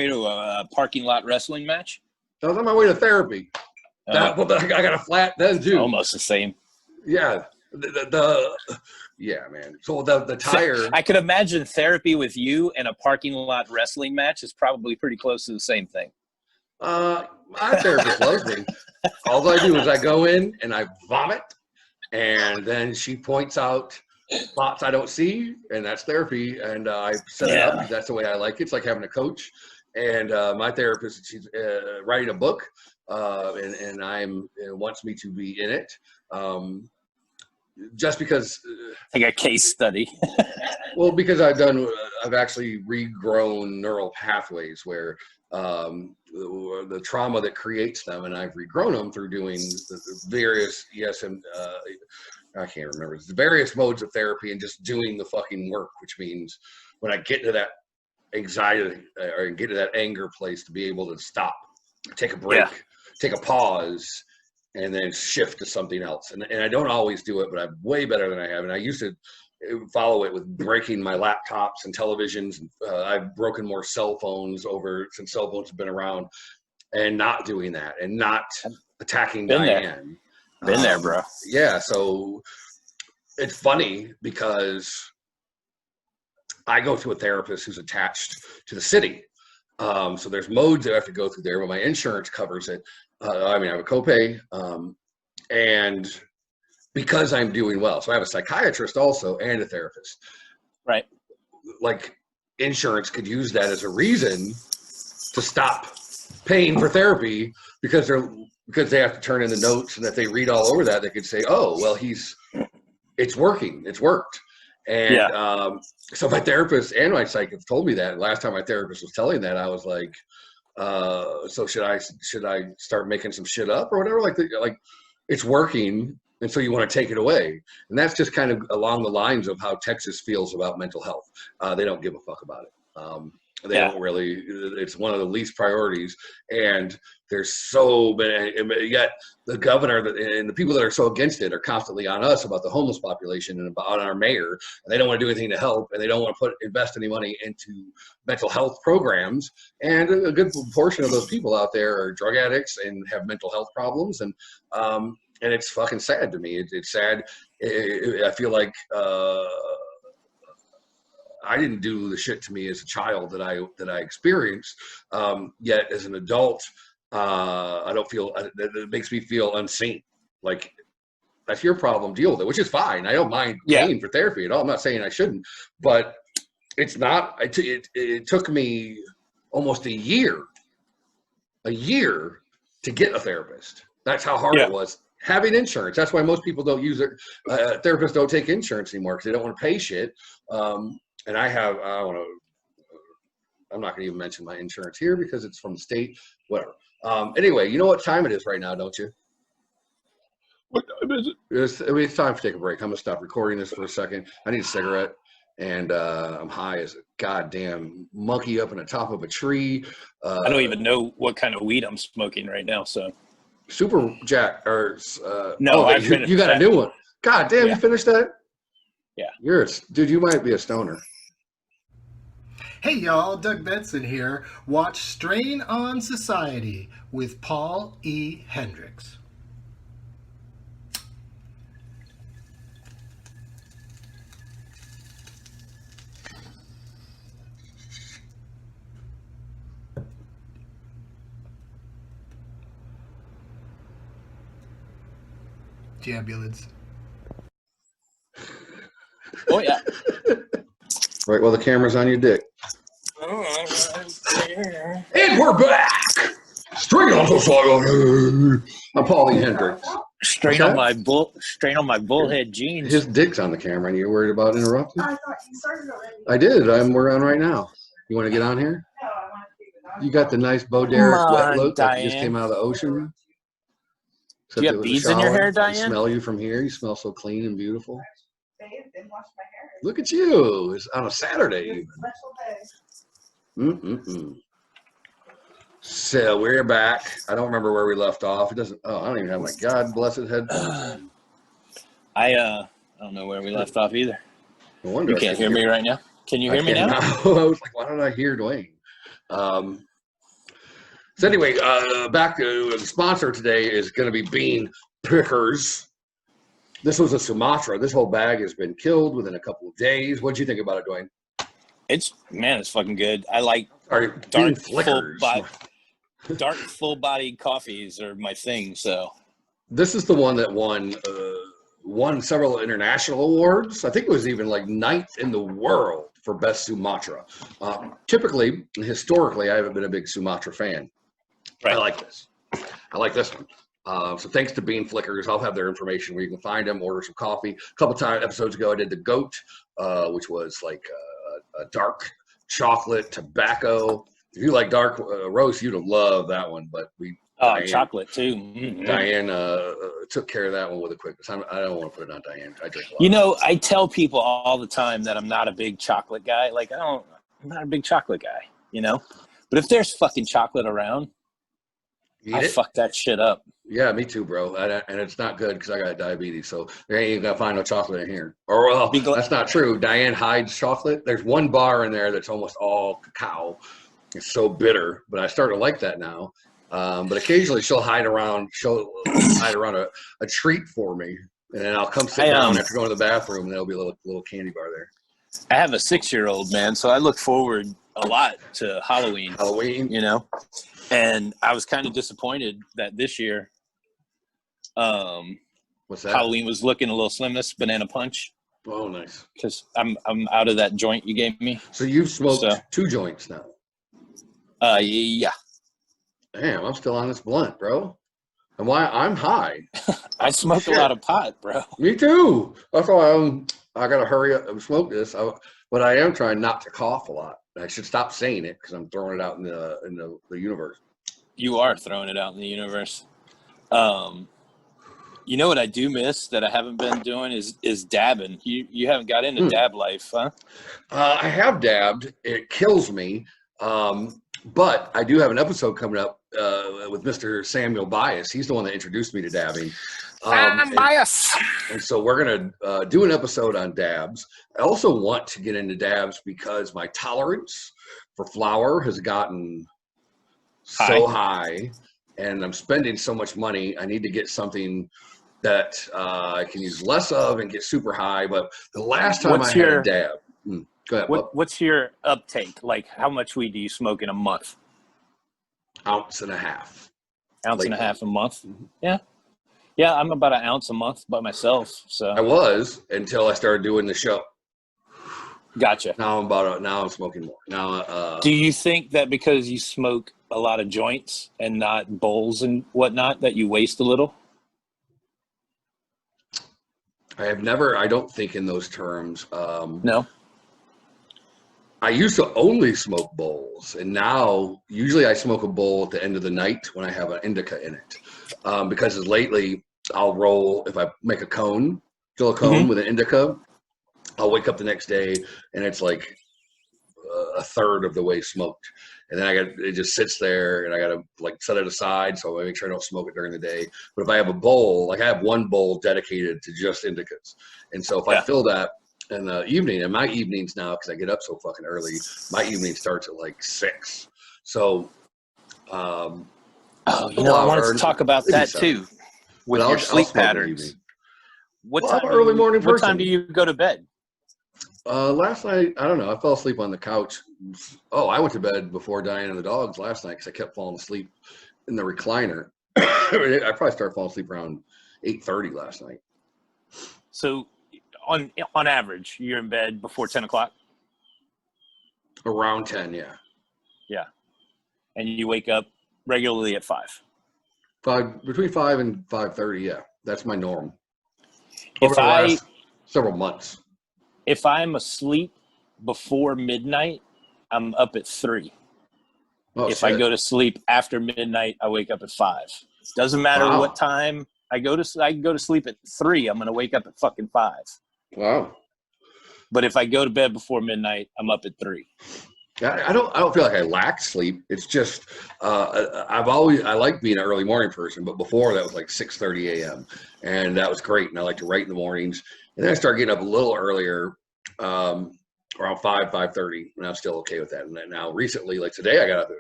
to a parking lot wrestling match? I was on my way to therapy. I got a flat then too. Almost the same. Yeah. Yeah, man. So the tire. I could imagine therapy with you and a parking lot wrestling match is probably pretty close to the same thing. My therapist loves me. All I do is I go in and I vomit, and then she points out thoughts I don't see, and that's therapy. And I set it up. That's the way I like it. It's like having a coach. And my therapist, she's writing a book, and wants me to be in it. Just because like a case study. Well, because I've actually regrown neural pathways where the trauma that creates them, and I've regrown them through doing the various I can't remember the various modes of therapy and just doing the fucking work, which means when I get to that anxiety or get to that anger place, to be able to stop, take a break, take a pause, and then shift to something else. And I don't always do it, but I'm way better than I have. And I used to follow it with breaking my laptops and televisions. I've broken more cell phones since cell phones have been around, and not doing that and not attacking Diane. Been there, bro. Yeah. So it's funny because I go to a therapist who's attached to the city. So there's modes that I have to go through there, but my insurance covers it. I have a copay, and because I'm doing well. So I have a psychiatrist also and a therapist. Right. Like insurance could use that as a reason to stop paying for therapy because they have to turn in the notes, and if they read all over that, they could say, oh, well, it's working. It's worked. And so my therapist and my psych have told me that. Last time my therapist was telling that, I was like, so should I start making some shit up or whatever? Like it's working, and so you want to take it away. And that's just kind of along the lines of how Texas feels about mental health. They don't give a fuck about it. They don't really. It's one of the least priorities, and there's so many. Yet the governor and the people that are so against it are constantly on us about the homeless population and about our mayor. And they don't want to do anything to help, and they don't want to invest any money into mental health programs. And a good portion of those people out there are drug addicts and have mental health problems. And it's fucking sad to me. It's sad. I feel like. I didn't do the shit to me as a child that I experienced. Yet as an adult, I don't feel it makes me feel unseen. Like that's your problem. Deal with it, which is fine. I don't mind paying for therapy at all. I'm not saying I shouldn't, but it's not. It took me almost a year to get a therapist. That's how hard it was. Having insurance. That's why most people don't use it. Therapists don't take insurance anymore because they don't want to pay shit. And I'm not going to even mention my insurance here because it's from the state, whatever. Anyway, you know what time it is right now, don't you? What time is it? It's time to take a break. I'm going to stop recording this for a second. I need a cigarette, and I'm high as a goddamn monkey up in the top of a tree. I don't even know what kind of weed I'm smoking right now, so. Super Jack, or no, you got a new one. God damn, you finished that? Yeah. Dude, you might be a stoner. Hey y'all, Doug Benson here. Watch Strain on Society with Paul E. Hendricks. Jambulance. Oh yeah. Right, well, the camera's on your dick. And we're back! Straight on Society! I'm Paulie Hendricks. Strain on my bullhead jeans. His dick's on the camera, and you're worried about interrupting? I thought you started already. I did. We're on right now. You want to get on here? No, I want to keep it on. You got the nice Bo Derek wet look like you just came out of the ocean. Do you have beads in your hair, Diane? I smell you from here. You smell so clean and beautiful. Didn't wash my hair. Look at you. It's on a Saturday. Special day. So we're back. I don't remember where we left off. It doesn't. Oh, I don't even have my God blessed headphones. I don't know where we left off either. No wonder you can't hear me right now. Can you hear me now? I was like, why don't I hear Dwayne? So anyway, back to the sponsor today is going to be Bean Pickers. This was a Sumatra. This whole bag has been killed within a couple of days. What'd you think about it, Dwayne? It's fucking good. I like dark full-bodied coffees are my thing. So this is the one that won several international awards. I think it was even like 9th in the world for best Sumatra. Typically, historically, I haven't been a big Sumatra fan. Right. I like this. I like this one. So thanks to Bean Flickers. I'll have their information where you can find them, order some coffee. A couple episodes ago, I did the Goat, which was like a dark chocolate tobacco. If you like dark roast, you'd love that one. But Diane, chocolate too. Mm-hmm. Diane took care of that one with a quickness. I don't want to put it on Diane. I drink a lot. I tell people all the time that I'm not a big chocolate guy. Like I'm not a big chocolate guy. But if there's fucking chocolate around, I fuck that shit up. Yeah, me too, bro. And it's not good because I got diabetes, so there ain't even gonna find no chocolate in here. Or well, that's not true. Diane hides chocolate. There's one bar in there that's almost all cacao. It's so bitter, but I start to like that now. But occasionally she'll hide around a treat for me, and then I'll come sit down after going to the bathroom, and there'll be a little candy bar there. I have a 6-year-old, man, so I look forward a lot to Halloween. And I was kind of disappointed that this year, what's that? Halloween was looking a little slimness, banana punch. Oh, nice. Because I'm out of that joint you gave me. So you've smoked 2 joints now. Yeah. Damn, I'm still on this blunt, bro. And why I'm high. I smoke a lot of pot, bro. Me too. That's why I gotta hurry up and smoke this. But I am trying not to cough a lot. I should stop saying it because I'm throwing it out in the universe. You are throwing it out in the universe. You know what I do miss that I haven't been doing is dabbing. You haven't got into dab life, huh? I have dabbed. It kills me. But I do have an episode coming up with Mr. Samuel Bias. He's the one that introduced me to dabbing. Bias. And so we're going to do an episode on dabs. I also want to get into dabs because my tolerance for flour has gotten so high, and I'm spending so much money. I need to get something that I can use less of and get super high. But the last time I had a dab, go ahead. What's your uptake? Like, how much weed do you smoke in a month? Ounce and a half. Ounce and a half a month? Yeah. Yeah, I'm about an ounce a month by myself. So I was until I started doing the show. Gotcha. Now I'm smoking more. Now, do you think that because you smoke a lot of joints and not bowls and whatnot, that you waste a little? I don't think in those terms. No. I used to only smoke bowls, and now usually I smoke a bowl at the end of the night when I have an indica in it. Because lately I'll roll, if I make a cone, fill a cone with an indica, I'll wake up the next day and it's like a third of the way smoked. And then it just sits there, and I got to like set it aside so I make sure I don't smoke it during the day. But if I have a bowl, like I have one bowl dedicated to just indicas. And so if I fill that in the evening, and my evenings now, because I get up so fucking early, my evening starts at like 6. So, I wanted to talk about that too, with your sleep patterns. What time? Early morning person. What time do you go to bed? Last night, I don't know. I fell asleep on the couch. Oh, I went to bed before Diane and the dogs last night because I kept falling asleep in the recliner. I probably started falling asleep around 8:30 last night. So, on average, you're in bed before 10 o'clock? Around 10, yeah. Yeah. And you wake up regularly at 5? Between 5 and 5:30, yeah. That's my norm. Over the last several months. If I'm asleep before midnight, I'm up at 3. If I go to sleep after midnight, I wake up at 5. Doesn't matter what time I go to sleep at 3. I'm going to wake up at fucking 5. Wow. But if I go to bed before midnight, I'm up at 3. I don't feel like I lack sleep. It's just I like being an early morning person, but before that was like 6:30 a.m. and that was great. And I like to write in the mornings. And then I started getting up a little earlier, around 5:30, and I'm still okay with that. And now recently, like today, I got up at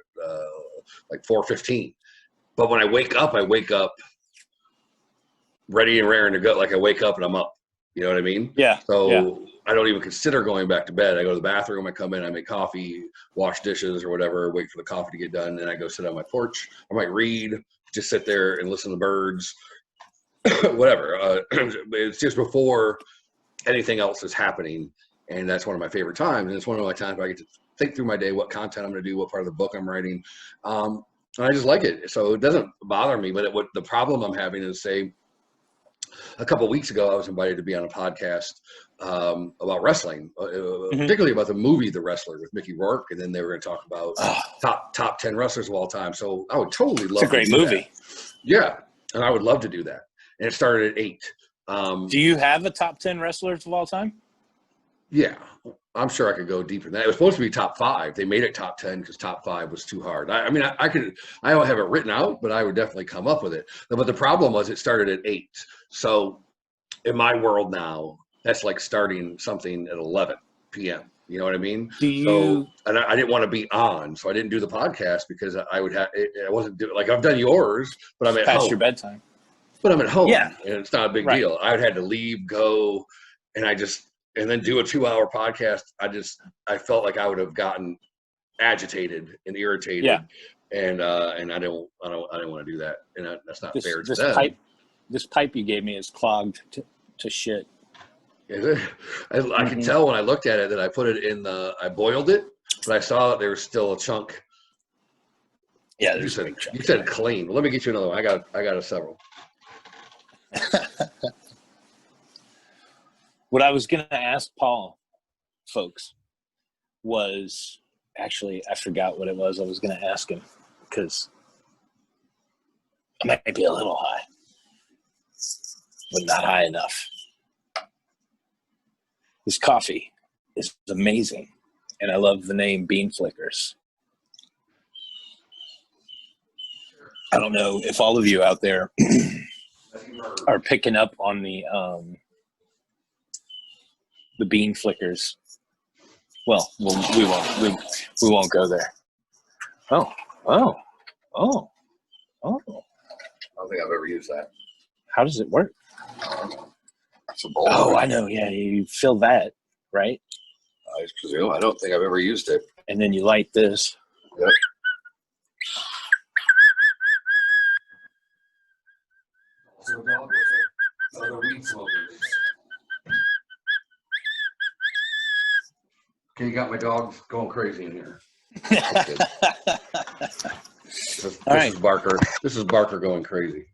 like 4:15. But when I wake up ready and raring to go. Like I wake up and I'm up. You know what I mean? Yeah. So I don't even consider going back to bed. I go to the bathroom, I come in, I make coffee, wash dishes or whatever, wait for the coffee to get done, and then I go sit on my porch. I might read, just sit there and listen to birds, whatever. It's just before anything else is happening, and that's one of my favorite times. And it's one of my times where I get to think through my day, what content I'm going to do, what part of the book I'm writing, and I just like it. So it doesn't bother me. But what the problem I'm having is, say, a couple of weeks ago, I was invited to be on a podcast about wrestling, particularly about the movie The Wrestler with Mickey Rourke, and then they were going to talk about top 10 wrestlers of all time. So I would totally love. It's a great movie. Yeah, and I would love to do that. And it started at 8. Do you have a top 10 wrestlers of all time? Yeah, I'm sure I could go deeper than that. It was supposed to be top 5. They made it top 10 because top 5 was too hard. I mean, I don't have it written out, but I would definitely come up with it. But the problem was it started at 8. So in my world now, that's like starting something at 11 p.m. You know what I mean? So, and I didn't want to be on, so I didn't do the podcast because I would have. I wasn't doing, like, I've done yours, but I'm at home. Past your bedtime. But I'm at home, yeah, and it's not a big deal. I had to leave, go, and then do a 2-hour podcast. I felt like I would have gotten agitated and irritated. Yeah. And I didn't want to do that. And that's not fair to them. This pipe you gave me is clogged to shit. Is it? I can tell when I looked at it that I put it in I boiled it, but I saw that there was still a chunk. Yeah, you said clean. Well, let me get you another one. I got a several. What I was going to ask Paul, folks, was actually, I forgot what it was I was going to ask him because I might be a little high, but not high enough. This coffee is amazing, and I love the name Bean Flickers. I don't know if all of you out there are picking up on the Bean Flickers. Well, we won't go there. Oh. I don't think I've ever used that. How does it work? It's a bowl. Oh, I know. Yeah, you fill that, right? I presume. I don't think I've ever used it. And then you light this. Yep. Also a dog with it. Other weed smokers. Okay, you got my dogs going crazy in here. This is Barker. This is Barker going crazy.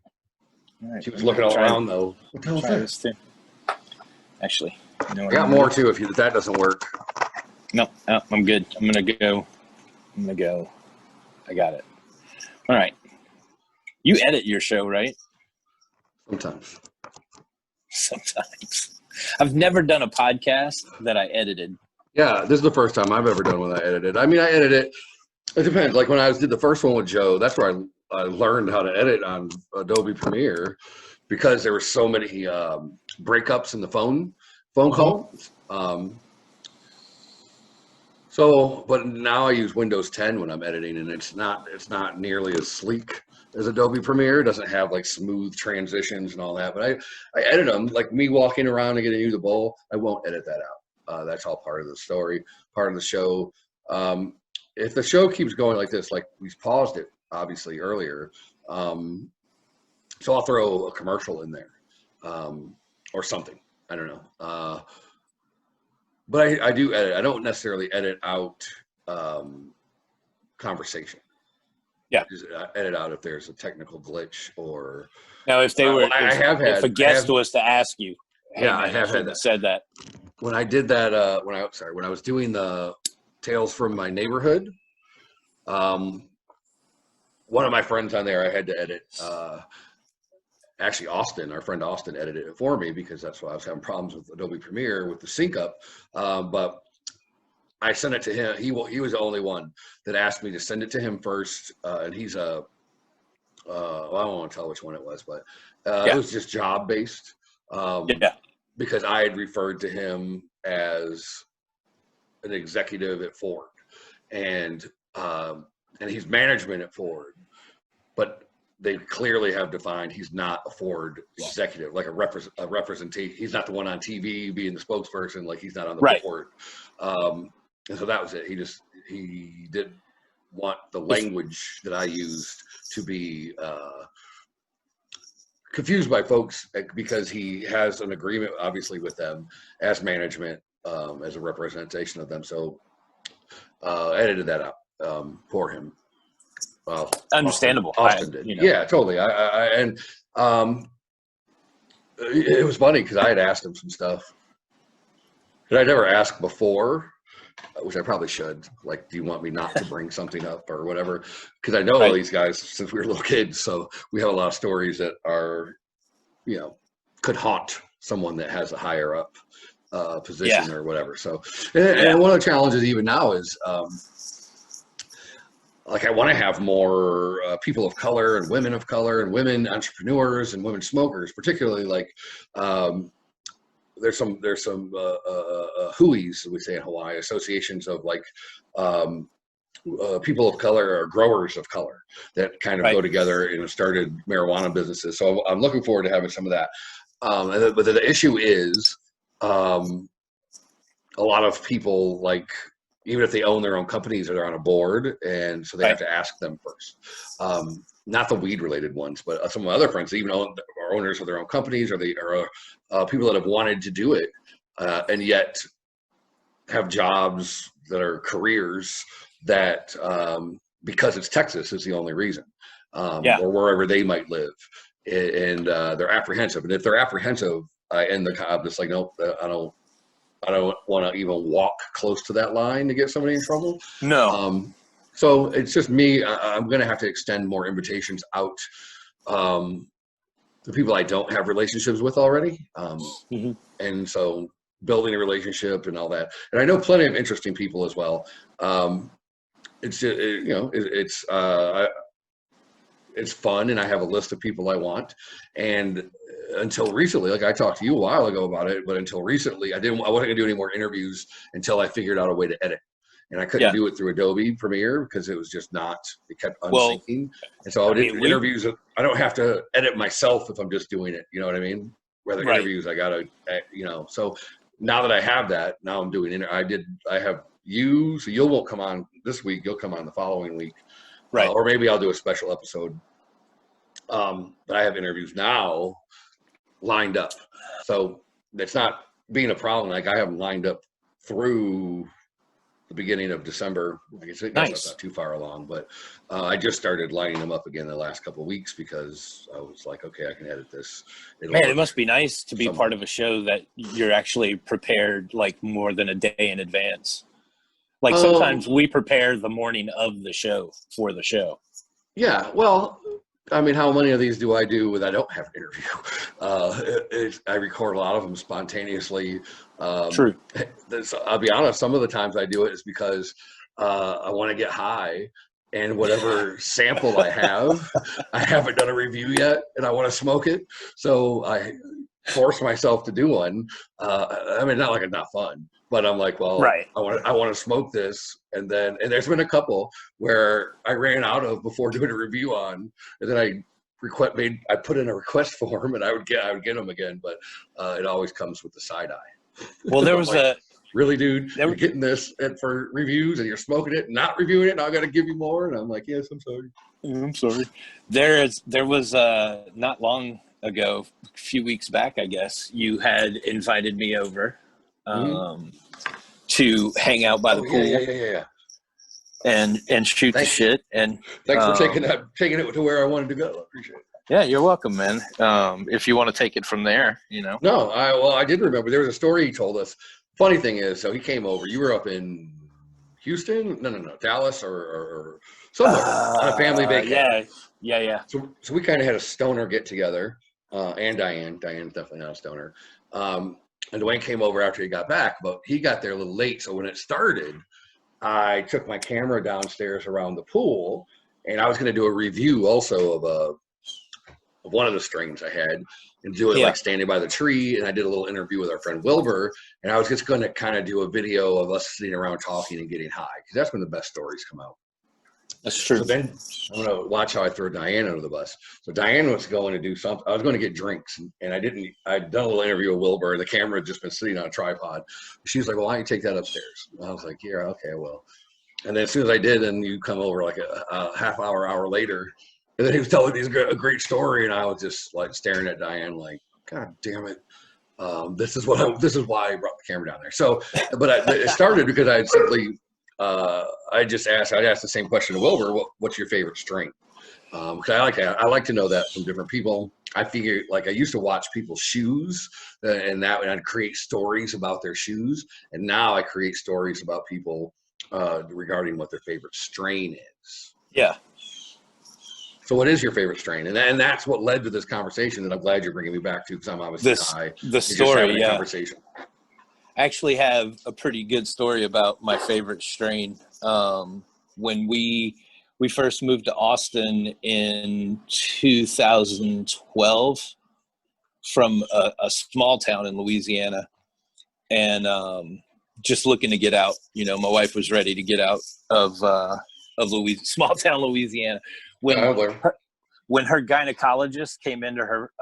All right, she was looking all around though. What the hell is this? Actually, you know, I got more too if that doesn't work. No, I'm good. I'm gonna go. I got it. All right. You edit your show, right? Sometimes. I've never done a podcast that I edited. Yeah, this is the first time I've ever done one that I edited. I mean, I edit it. It depends. Like when I did the first one with Joe, that's where I learned how to edit on Adobe Premiere because there were so many breakups in the phone calls. But now I use Windows 10 when I'm editing, and it's not nearly as sleek as Adobe Premiere. It doesn't have like smooth transitions and all that. But I edit them. Like me walking around and getting you the bowl, I won't edit that out. That's all part of the story, part of the show. If the show keeps going like this, like we paused it obviously earlier, so I'll throw a commercial in there or something. I don't know. But I do edit. I don't necessarily edit out conversation. Just edit out if there's a technical glitch or. Now, if they were, if a guest was to ask you, hey, man, I have had that. Said that. When I did that, when I was doing the Tales from My Neighborhood, one of my friends on there, I had to edit. Actually, our friend Austin edited it for me because that's why I was having problems with Adobe Premiere with the sync up. But I sent it to him. He was the only one that asked me to send it to him first. And he's I don't want to tell which one it was, but it was just job based. Because I had referred to him as an executive at Ford, and he's management at Ford, but they clearly have defined he's not a Ford executive, like a representation. He's not the one on TV being the spokesperson, like he's not on the board. And so that was it. He didn't want the language that I used to be confused by folks, because he has an agreement obviously with them as management, as a representation of them. So I edited that out for him. Well, understandable. Austin did. Yeah, totally. And it was funny because I had asked him some stuff that I never asked before, which I probably should. Like, do you want me not to bring something up or whatever? Because I know all these guys since we were little kids, so we have a lot of stories that are, could haunt someone that has a higher up position or whatever. So, and one of the challenges even now is, like, I want to have more people of color and women women entrepreneurs and women smokers, particularly like there's some HUIs, we say in Hawaii, associations of like people of color or growers of color that kind of go together and started marijuana businesses. So I'm looking forward to having some of that. But the issue is a lot of people, like, even if they own their own companies or they're on a board, and so they have to ask them first. Not the weed related ones, but some of my other friends, even are owners of their own companies, or they are people that have wanted to do it and yet have jobs that are careers that because it's Texas is the only reason, or wherever they might live, and they're apprehensive. And if they're apprehensive, I'm just like, nope, I don't want to even walk close to that line to get somebody in trouble. No. So it's just me. I'm going to have to extend more invitations out to people I don't have relationships with already. And so building a relationship and all that. And I know plenty of interesting people as well. It's just, it's fun, and I have a list of people I want. And until recently, like I talked to you a while ago about it, but until recently, I wasn't gonna do any more interviews until I figured out a way to edit. And I couldn't do it through Adobe Premiere because it was just it kept unsyncing. And so I would do interviews. I don't have to edit myself if I'm just doing it. You know what I mean? Whether interviews, I gotta, so now that I have that, now I'm doing I have you, so you won't come on this week, you'll come on the following week. Or maybe I'll do a special episode. But I have interviews now lined up. So it's not being a problem. Like, I have them lined up through the beginning of December. I guess that's not too far along, but I just started lining them up again the last couple of weeks because I was like, okay, I can edit this. Man, it must be nice to be part of a show that you're actually prepared like more than a day in advance. Like, sometimes we prepare the morning of the show for the show. Yeah, well, I mean, how many of these do I do when I don't have an interview? I record a lot of them spontaneously. True. I'll be honest, some of the times I do it is because I want to get high, and whatever sample I haven't done a review yet, and I want to smoke it. So I force myself to do one. I mean, not like it's not fun, but I'm like, well, I want to smoke this. And there's been a couple where I ran out of before doing a review on, and then I put in a request form, and I would get them again, but it always comes with the side eye. Well, there was really, dude, you're getting this for reviews, and you're smoking it, not reviewing it, and I got to give you more. And I'm like, yes, I'm sorry. I'm sorry. There was not long ago, a few weeks back, I guess, you had invited me over to hang out by the pool. Yeah. and shoot the shit. And thanks for taking it to where I wanted to go. I appreciate it. Yeah, you're welcome, man. If you want to take it from there, No, I did remember there was a story he told us. Funny thing is, so he came over. You were up in Houston? No, Dallas or somewhere on a family vacation. Yeah. So we kind of had a stoner get together, and Diane's definitely not a stoner. And Dwayne came over after he got back, but he got there a little late. So when it started, I took my camera downstairs around the pool, and I was going to do a review also of one of the strains I had, and do it like standing by the tree. And I did a little interview with our friend Wilbur, and I was just going to kind of do a video of us sitting around talking and getting high, because that's when the best stories come out. That's true. So then I'm going to watch how I throw Diane under the bus. So Diane was going to do something. I was going to get drinks, and I'd done a little interview with Wilbur, and the camera had just been sitting on a tripod. She was like, well, why don't you take that upstairs? And I was like, yeah, okay, well. And then as soon as I did, then you come over like a half hour later, and then he was telling me a great story, and I was just like staring at Diane like, God damn it. This is why I brought the camera down there. So, but it started because I had simply, I'd ask the same question to Wilbur, what's your favorite strain? Because I like to know that from different people. I figure, like, I used to watch people's shoes, and I'd create stories about their shoes, and now I create stories about people regarding what their favorite strain is. Yeah. So what is your favorite strain? And that's what led to this conversation that I'm glad you're bringing me back to, because I'm obviously high. The story, yeah. Conversation. I actually have a pretty good story about my favorite strain. When we first moved to Austin in 2012 from a small town in Louisiana, and just looking to get out. My wife was ready to get out of small town Louisiana. When her gynecologist came into her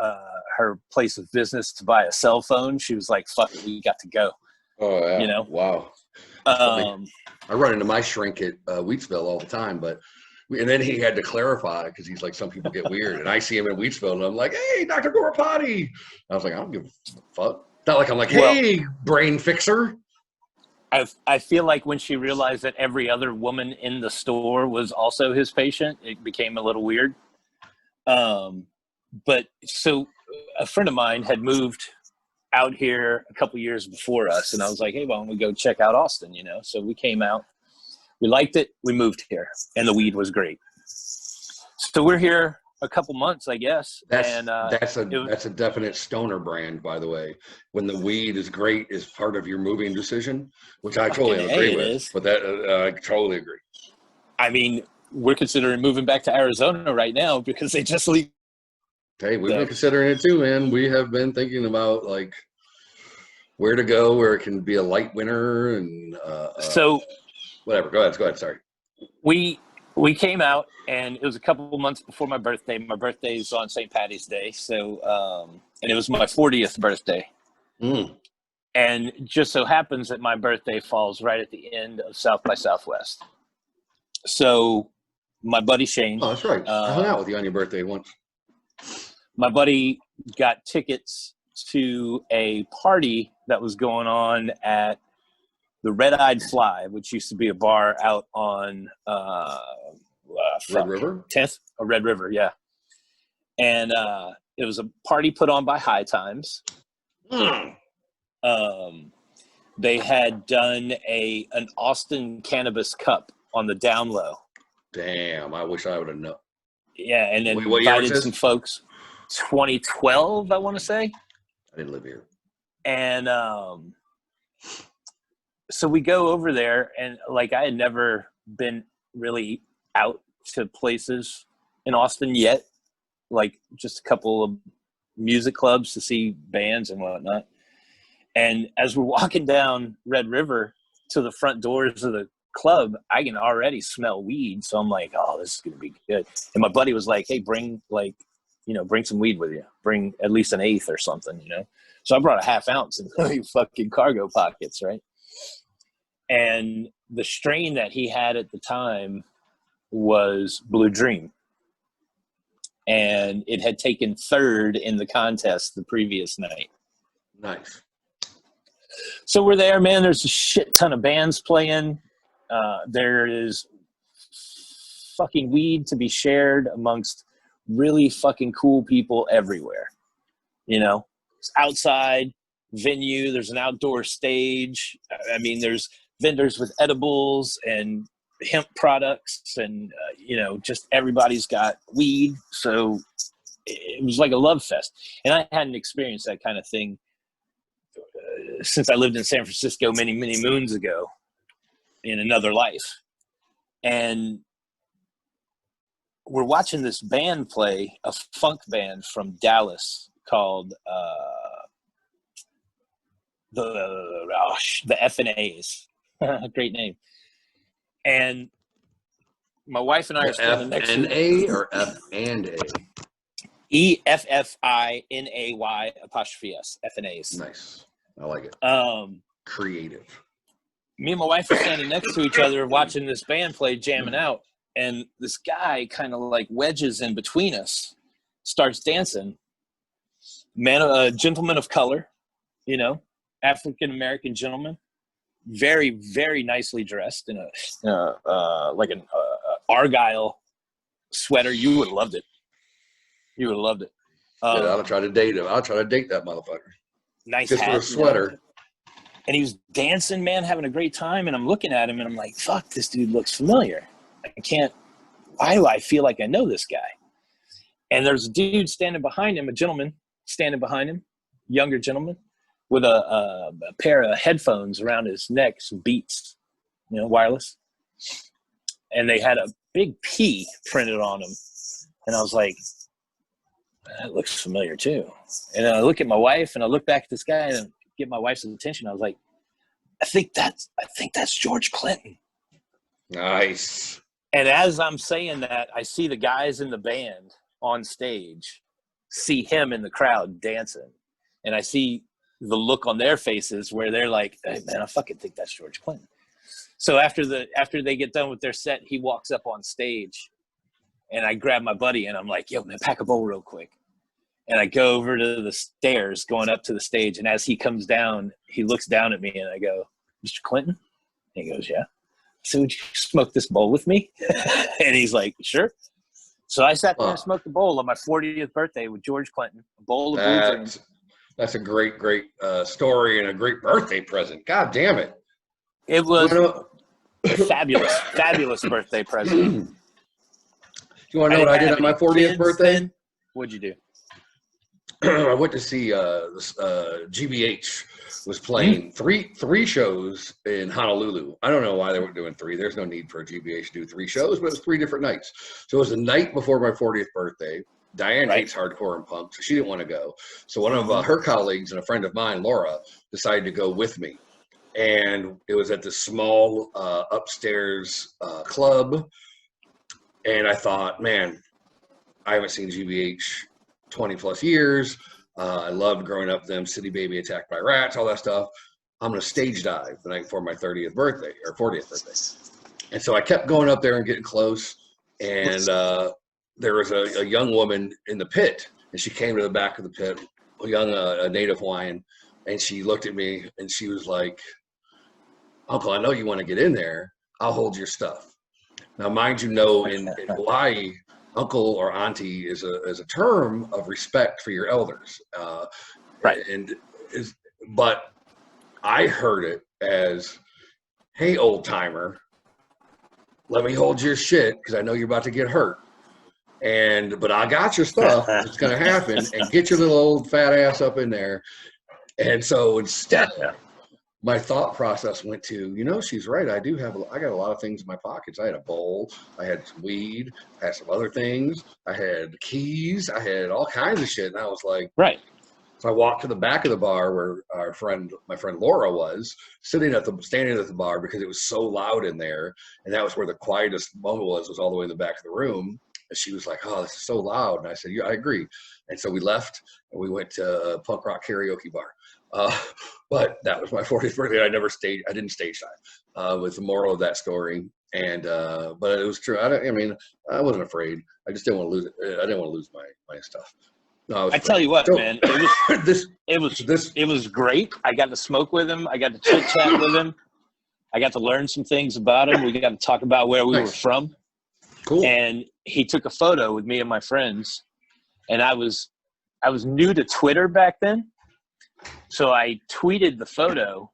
place of business to buy a cell phone, she was like, "Fuck it, we got to go." Oh yeah, wow. I run into my shrink at Wheatsville all the time, and then he had to clarify, because he's like, some people get weird, and I see him in Wheatsville, and I'm like, "Hey, Dr. Gorapati." I was like, I don't give a fuck. Not like I'm like, "Hey, brain fixer." I feel like when she realized that every other woman in the store was also his patient, it became a little weird. But so a friend of mine had moved out here a couple years before us, and I was like, "Hey, why don't we go check out Austin?" So we came out, we liked it, we moved here, and the weed was great. So we're here a couple months, I guess. That's a definite stoner brand, by the way. When the weed is great is part of your moving decision, which I totally agree with. But I totally agree. I mean, we're considering moving back to Arizona right now because they just leave. Hey, we've been considering it too, man. We have been thinking about like where to go, where it can be a light winter, and so whatever. Go ahead. Sorry. We came out, and it was a couple months before my birthday. My birthday is on St. Patty's Day, so and it was my 40th birthday. And just so happens that my birthday falls right at the end of South by Southwest. So my buddy Shane. Oh, that's right. I hung out with you on your birthday once. My buddy got tickets to a party that was going on at the Red-Eyed Fly, which used to be a bar out on Red River? 10th? Red River, yeah. And it was a party put on by High Times. They had done an Austin Cannabis Cup on the down low. Damn, I wish I would have known. Yeah, and then invited some folks. 2012, I want to say. I didn't live here. And so we go over there, and like I had never been really out to places in Austin yet, like just a couple of music clubs to see bands and whatnot. And as we're walking down Red River to the front doors of the club, I can already smell weed. So I'm like, oh, this is going to be good. And my buddy was like, hey, bring some weed with you. Bring at least an eighth or something, So I brought a half ounce in my fucking cargo pockets, right? And the strain that he had at the time was Blue Dream. And it had taken third in the contest the previous night. Nice. So we're there, man. There's a shit ton of bands playing. There is fucking weed to be shared amongst really fucking cool people everywhere. You know, it's outside venue. There's an outdoor stage. I mean, there's vendors with edibles and hemp products, and you know, just everybody's got weed. So it was like a love fest. And I hadn't experienced that kind of thing since I lived in San Francisco many, many moons ago in another life. And we're watching this band play, a funk band from Dallas called the F&A's. Great name. And my wife and I are standing next to F&A or F&A? EFFINAY''S, F&A's. Nice. I like it. Creative. Me and my wife are standing next to each other watching this band play, jamming out. And this guy kind of like wedges in between us, starts dancing. A gentleman of color, you know, African-American gentleman, very, very nicely dressed in like an Argyle sweater. You would have loved it. You would have loved it. I'll try to date him. I'll try to date that motherfucker. Nice just hat, for a sweater. You know? And he was dancing, man, having a great time. And I'm looking at him and I'm like, fuck, this dude looks familiar. Why do I feel like I know this guy? And there's a dude standing behind him, a gentleman standing behind him, younger gentleman, with a pair of headphones around his neck, some Beats, you know, wireless. And they had a big P printed on them. And I was like, that looks familiar too. And I look at my wife and I look back at this guy and get my wife's attention. I was like, I think that's George Clinton. Nice. And as I'm saying that, I see the guys in the band on stage, see him in the crowd dancing. And I see the look on their faces where they're like, hey, man, I fucking think that's George Clinton. So after they get done with their set, he walks up on stage and I grab my buddy and I'm like, yo, man, pack a bowl real quick. And I go over to the stairs going up to the stage. And as he comes down, he looks down at me and I go, Mr. Clinton? And he goes, yeah. So would you smoke this bowl with me? And he's like, sure. So I sat there and smoked the bowl on my 40th birthday with George Clinton, a bowl of blue dreams. That's a great story and a great birthday present. God damn it. It was a fabulous birthday present. You want to know what I did on my 40th birthday? Then? What'd you do? I went to see GBH was playing three shows in Honolulu. I don't know why they weren't doing three. There's no need for a GBH to do 3 shows, but it was 3 different nights. So it was the night before my 40th birthday. Diane hates hardcore and punk, so she didn't want to go. So one of her colleagues and a friend of mine, Laura, decided to go with me. And it was at this small upstairs club. And I thought, man, I haven't seen GBH 20 plus years. I loved growing up them, City Baby, Attacked by Rats, all that stuff. I'm going to stage dive the night before my 30th birthday or 40th birthday. And so I kept going up there and getting close. And there was a young woman in the pit, and she came to the back of the pit, a native Hawaiian, and she looked at me and she was like, Uncle, I know you want to get in there. I'll hold your stuff. Now, mind you know, in Hawaii, uncle or auntie is a term of respect for your elders. But I heard it as, hey, old timer, let me hold your shit because I know you're about to get hurt. But I got your stuff. It's going to happen. And get your little old fat ass up in there. And so instead, my thought process went to, she's right. I got a lot of things in my pockets. I had a bowl. I had some weed. I had some other things. I had keys. I had all kinds of shit. And I was like, right. So I walked to the back of the bar where my friend Laura was standing at the bar because it was so loud in there. And that was where the quietest moment was all the way in the back of the room. And she was like, oh, this is so loud. And I said, yeah, I agree. And so we left and we went to a punk rock karaoke bar. But that was my 40th birthday. I didn't stage dive, was the moral of that story. And, but it was true. I wasn't afraid. I just didn't want to lose it. I didn't want to lose my stuff. No, I tell you what, man, it was great. I got to smoke with him. I got to chit chat with him. I got to learn some things about him. We got to talk about where we were from. Cool. And he took a photo with me and my friends, and I was new to Twitter back then. So I tweeted the photo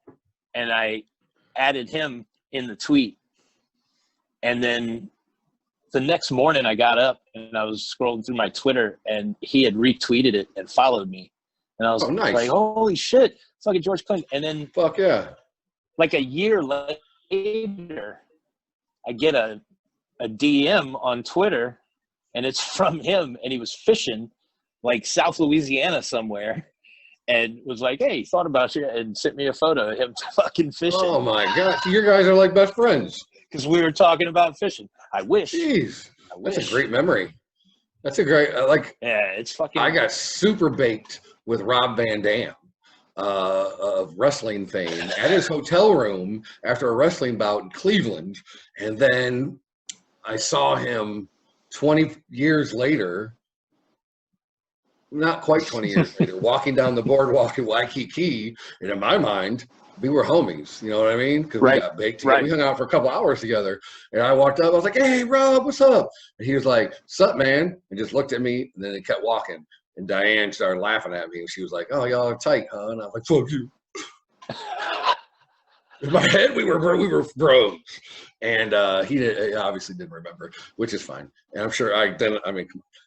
and I added him in the tweet. And then the next morning I got up and I was scrolling through my Twitter and he had retweeted it and followed me. And I was like, holy shit, fucking George Clinton. And then fuck yeah. Like a year later, I get a DM on Twitter and it's from him, and he was fishing like South Louisiana somewhere. And was like, hey, thought about you, and sent me a photo of him fucking fishing. Oh, my God. So your guys are like best friends. Because we were talking about fishing. I wish. Jeez. That's a great memory. That's a great, yeah, it's fucking. I got super baked with Rob Van Dam of wrestling fame at his hotel room after a wrestling bout in Cleveland. And then I saw him 20 years later. Not quite 20 years later, walking down the boardwalk in Waikiki, and in my mind, we were homies. You know what I mean? Because we got baked together. We hung out for a couple hours together, and I walked up. I was like, "Hey, Rob, what's up?" And he was like, "Sup, man?" And just looked at me, and then he kept walking. And Diane started laughing at me, and she was like, "Oh, y'all are tight, huh?" And I was like, "Fuck you." In my head, we were bros, and he obviously didn't remember, which is fine. And I'm sure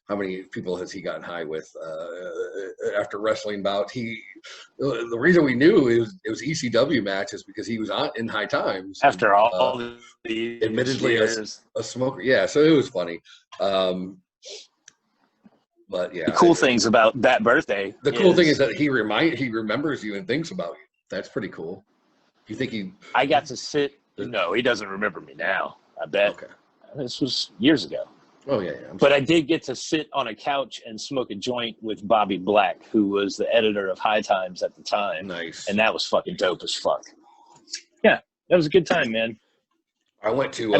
how many people has he gotten high with after wrestling bout? The reason we knew it was ECW matches because he was in High Times after all the admittedly years. a smoker. Yeah, so it was funny. But yeah, the cool things about that birthday. The cool thing is that he remembers you and thinks about you. That's pretty cool. You think I got to sit. No, he doesn't remember me now. I bet. Okay. This was years ago. Oh, yeah. But I did get to sit on a couch and smoke a joint with Bobby Black, who was the editor of High Times at the time. Nice. And that was fucking dope as fuck. Yeah, that was a good time, man. I went to,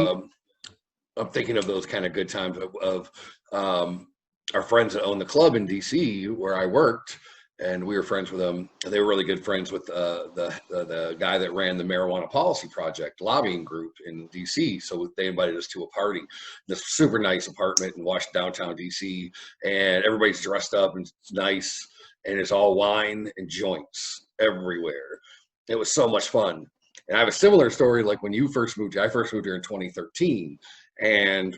I'm thinking of those kind of good times of our friends that owned the club in D.C. where I worked. And we were friends with them. They were really good friends with the guy that ran the Marijuana Policy Project lobbying group in D.C. So they invited us to a party, this super nice apartment in downtown D.C. And everybody's dressed up and it's nice, and it's all wine and joints everywhere. It was so much fun. And I have a similar story like when you first moved here. I first moved here in 2013, and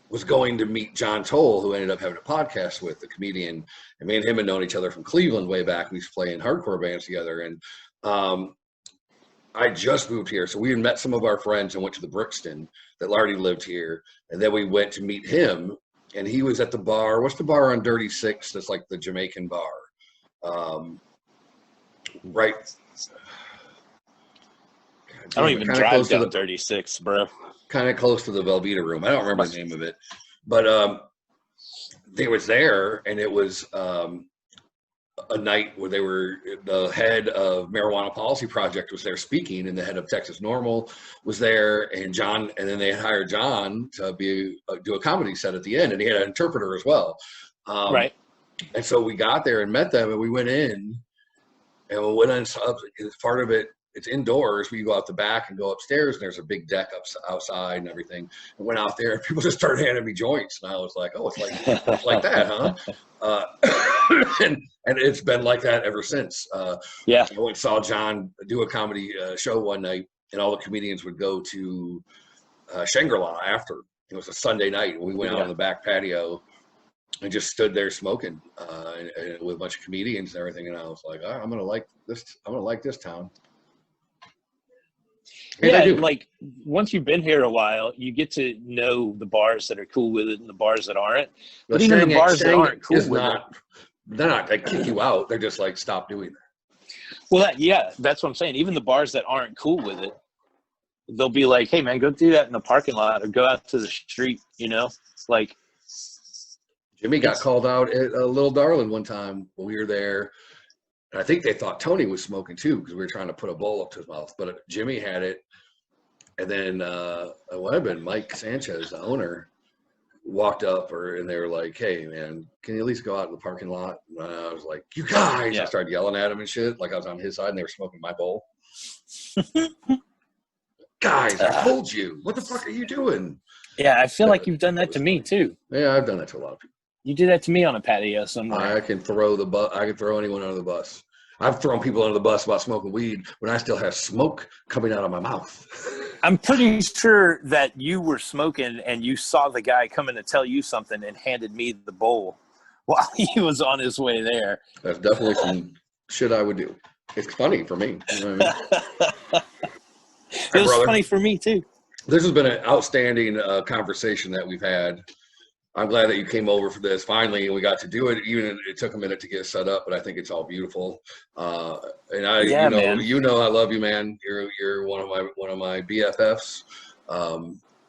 was going to meet John Toll, who ended up having a podcast with, the comedian, and me and him had known each other from Cleveland way back. We used to play in hardcore bands together, and I just moved here, so we had met some of our friends and went to the Brixton that already lived here, and then we went to meet him, and he was at the bar. What's the bar on Dirty Six? That's like the Jamaican bar, right? I don't even drive down 36, bro. Kind of close to the Velveeta Room. I don't remember the name of it, but they was there, and it was a night where the head of Marijuana Policy Project was there speaking, and the head of Texas Normal was there, and then they hired John to do a comedy set at the end, and he had an interpreter as well. Right. And so we got there and met them, and we went in, and we went on. As part of it, it's indoors. We go out the back and go upstairs, and there's a big deck outside and everything. And went out there, and people just started handing me joints, and I was like, "Oh, it's like that, huh?" And it's been like that ever since. Yeah. I went and saw John do a comedy show one night, and all the comedians would go to Shangri-La after. It was a Sunday night, and we went out on the back patio and just stood there smoking and with a bunch of comedians and everything. And I was like, "Oh, I'm gonna like this. I'm gonna like this town." Yeah, like once you've been here a while, you get to know the bars that are cool with it and the bars that aren't. But even the bars that aren't cool with it, they're not like kick you out. They're just like, stop doing that. Well, that's what I'm saying. Even the bars that aren't cool with it, they'll be like, "Hey, man, go do that in the parking lot or go out to the street." You know, like Jimmy got called out at Little Darlin' one time when we were there. And I think they thought Tony was smoking too because we were trying to put a bowl up to his mouth. But Jimmy had it. And then it would have been Mike Sanchez, the owner, walked up and they were like, "Hey, man, can you at least go out in the parking lot?" And I was like, "You guys!" I started yelling at him and shit like I was on his side and they were smoking my bowl. guys, I told you. What the fuck are you doing? Yeah, I feel like you've done that to me too. Yeah, I've done that to a lot of people. You did that to me on a patio somewhere. I can throw anyone under the bus. I've thrown people under the bus about smoking weed when I still have smoke coming out of my mouth. I'm pretty sure that you were smoking and you saw the guy coming to tell you something and handed me the bowl while he was on his way there. That's definitely some shit I would do. It's funny for me. You know what I mean? It was funny for me too. This has been an outstanding conversation that we've had. I'm glad that you came over for this. Finally, we got to do it. Even it took a minute to get set up, but I think it's all beautiful. And I, you know, I love you, man. You're one of my BFFs.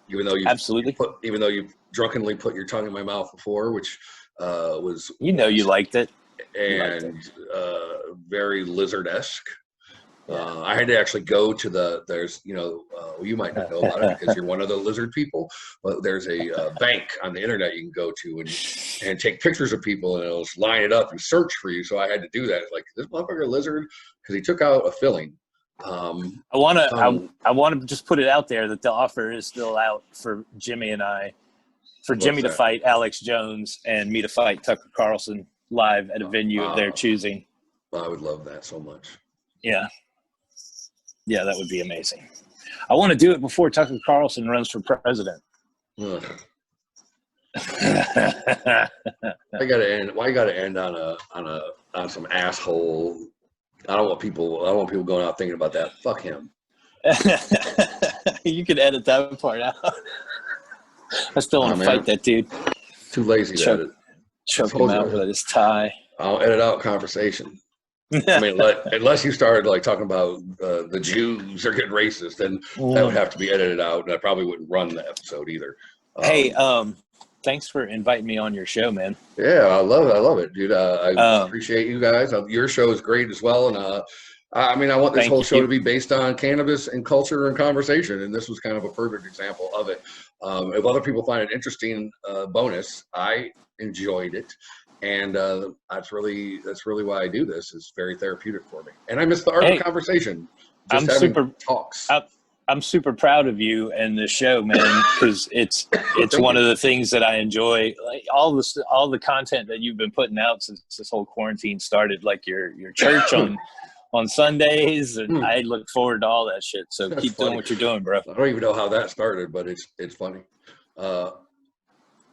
Even though you drunkenly put your tongue in my mouth before, which was you liked it, and very lizard-esque. I had to actually go to you might not know about it because you're one of the lizard people, but there's a bank on the internet you can go to and take pictures of people and it'll line it up and search for you. So I had to do that. It's like, this motherfucker lizard, because he took out a filling. I want to just put it out there that the offer is still out for Jimmy and I, for Jimmy to fight Alex Jones and me to fight Tucker Carlson live at a venue of their choosing. I would love that so much. Yeah, that would be amazing. I want to do it before Tucker Carlson runs for president. I gotta end. Why you gotta end on some asshole? I don't want people going out thinking about that. Fuck him. You can edit that part out. I still want to fight that dude. Too lazy to edit. Choke him out with his tie. I'll edit out conversation. I mean, unless you started like talking about the Jews are getting racist, then that would have to be edited out, and I probably wouldn't run the episode either. Hey, thanks for inviting me on your show, man. Yeah, I love it, dude. I appreciate you guys. Your show is great as well, and I mean, I want this whole show to be based on cannabis and culture and conversation, and this was kind of a perfect example of it. If other people find it interesting, bonus. I enjoyed it. And that's really why I do this. It's very therapeutic for me, and I miss the art of conversation. Talks. I'm super proud of you and the show, man, because it's one of the things that I enjoy. Like all the content that you've been putting out since this whole quarantine started, like your church on Sundays, and I look forward to all that shit. So keep doing what you're doing, bro. I don't even know how that started, but it's funny.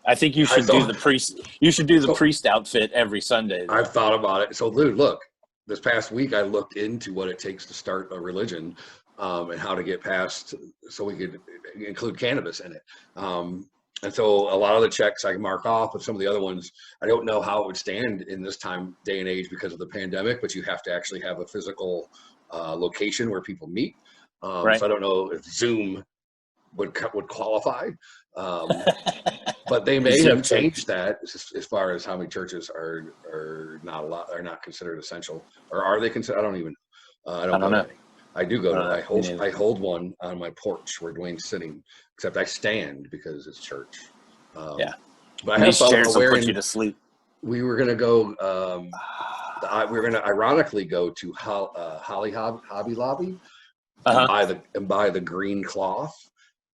I think you should do the priest. You should do the priest outfit every Sunday. I've thought about it. So, dude, look, this past week I looked into what it takes to start a religion, and how to get past, so we could include cannabis in it. And so, a lot of the checks I can mark off, but some of the other ones I don't know how it would stand in this day and age because of the pandemic. But you have to actually have a physical location where people meet. Right. So I don't know if Zoom would qualify. But they may have changed that as far as how many churches are not considered essential, or are they considered? I don't even. I don't know. I do go to. I hold one on my porch where Dwayne's sitting, except I stand because it's church. But I have thought chairs will put you to sleep. We were gonna go. We were gonna ironically go to Hobby Lobby and buy the green cloth.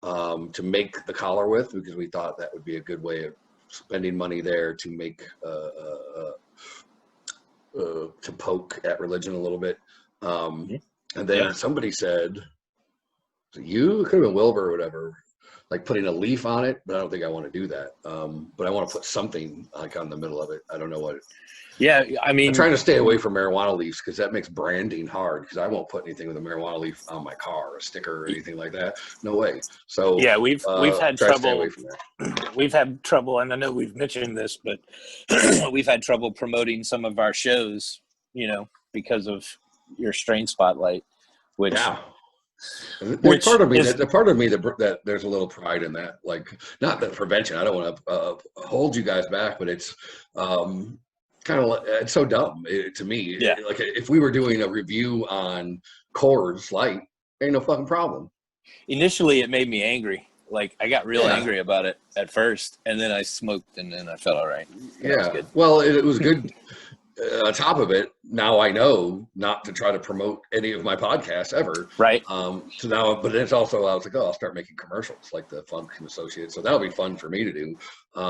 To make the collar with, because we thought that would be a good way of spending money there to make to poke at religion a little bit. And then somebody said, you could have been Wilbur or whatever, like putting a leaf on it, but I don't think I want to do that. But I want to put something like on the middle of it. I don't know what. Yeah, I mean, I'm trying to stay away from marijuana leaves because that makes branding hard. Because I won't put anything with a marijuana leaf on my car, a sticker, or anything like that. No way. So yeah, we've had trouble. We've had trouble, and I know we've mentioned this, but we've had trouble promoting some of our shows, because of your strain spotlight. Which there's part of me that there's a little pride in that. Like, not that prevention. I don't want to hold you guys back, but it's. Kind of, it's so dumb to me. Yeah. Like if we were doing a review on Coors Light, ain't no fucking problem. Initially, it made me angry. Like I got real angry about it at first, and then I smoked, and then I felt all right. Yeah. Well, it was good. on top of it, now I know not to try to promote any of my podcasts ever. Right. So now, but it's also, I was like, oh, I'll start making commercials like the Function Associates. So that'll be fun for me to do.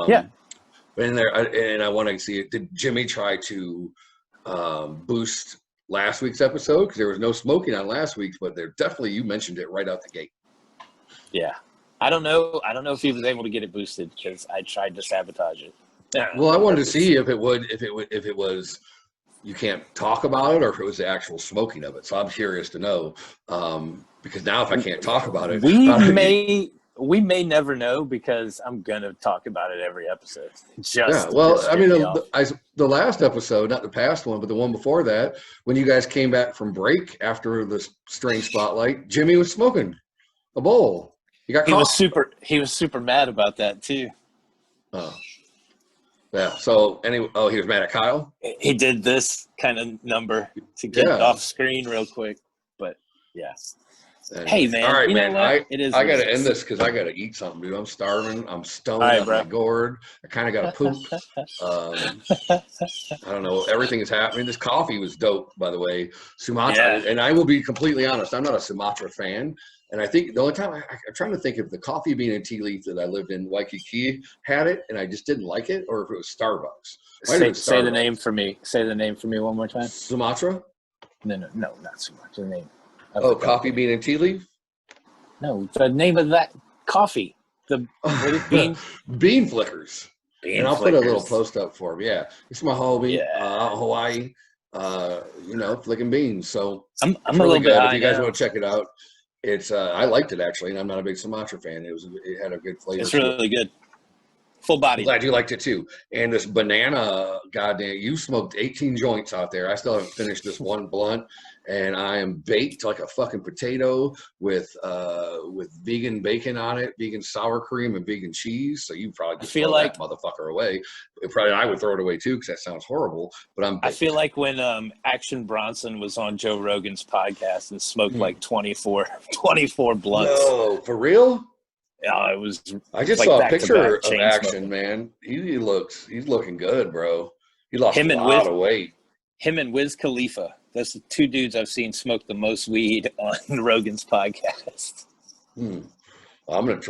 Yeah. And I want to see it. Did Jimmy try to boost last week's episode? Because there was no smoking on last week's, but there definitely, you mentioned it right out the gate. Yeah. I don't know if he was able to get it boosted because I tried to sabotage it. Well, I wanted to see if it was you can't talk about it, or if it was the actual smoking of it. So I'm curious to know, because now if I can't talk about it, we may never know, because I'm gonna talk about it every episode. Yeah, well, I mean, the last episode, not the past one, but the one before that, when you guys came back from break after the Strange Spotlight, Jimmy was smoking a bowl. He got caught. He was super mad about that too. Oh. Yeah. So anyway, he was mad at Kyle. He did this kind of number to get off screen real quick, but yeah. Anyway. Hey man, all right, you know man. what? I gotta end this because I gotta eat something, dude. I'm starving. I'm stoned out my gourd. I kind of gotta poop. I don't know. Everything is happening. This coffee was dope, by the way. Sumatra, and I will be completely honest. I'm not a Sumatra fan. And I think the only time I'm trying to think if the Coffee Bean and Tea Leaf that I lived in Waikiki had it, and I just didn't like it, or if it was Starbucks. Say the name for me. Say the name for me one more time. Sumatra? No, not Sumatra. The name. Coffee Bean and Tea Leaf? No, the name of that coffee. Bean? Bean Flickers. And I'll put a little post up for him. Yeah. It's my hobby. Hawaii. Flicking beans. So I'm a little good. If you guys want to check it out, it's I liked it actually, and I'm not a big Sumatra fan. It had a good flavor. It's really good. Full body. I'm glad you liked it too. And this banana, goddamn, you smoked 18 joints out there. I still haven't finished this one blunt, and I am baked like a fucking potato with vegan bacon on it, vegan sour cream, and vegan cheese. So you probably just throw that motherfucker away. I would throw it away too because that sounds horrible. But I feel like when Action Bronson was on Joe Rogan's podcast and smoked like 24 blunts. No, for real? Yeah, it was. I just saw a picture of Action, man. He's looking good, bro. He lost a lot of weight. Him and Wiz Khalifa. That's the two dudes I've seen smoke the most weed on Rogan's podcast. Well, I'm gonna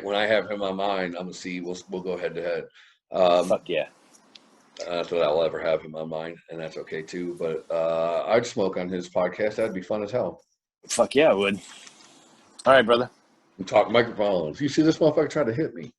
when I have him on mine, I'm gonna see. We'll go head to head. Fuck yeah. That's what I'll ever have him on mine, and that's okay too. But I'd smoke on his podcast. That'd be fun as hell. Fuck yeah, I would. All right, brother. And talk microphones. You see this motherfucker try to hit me.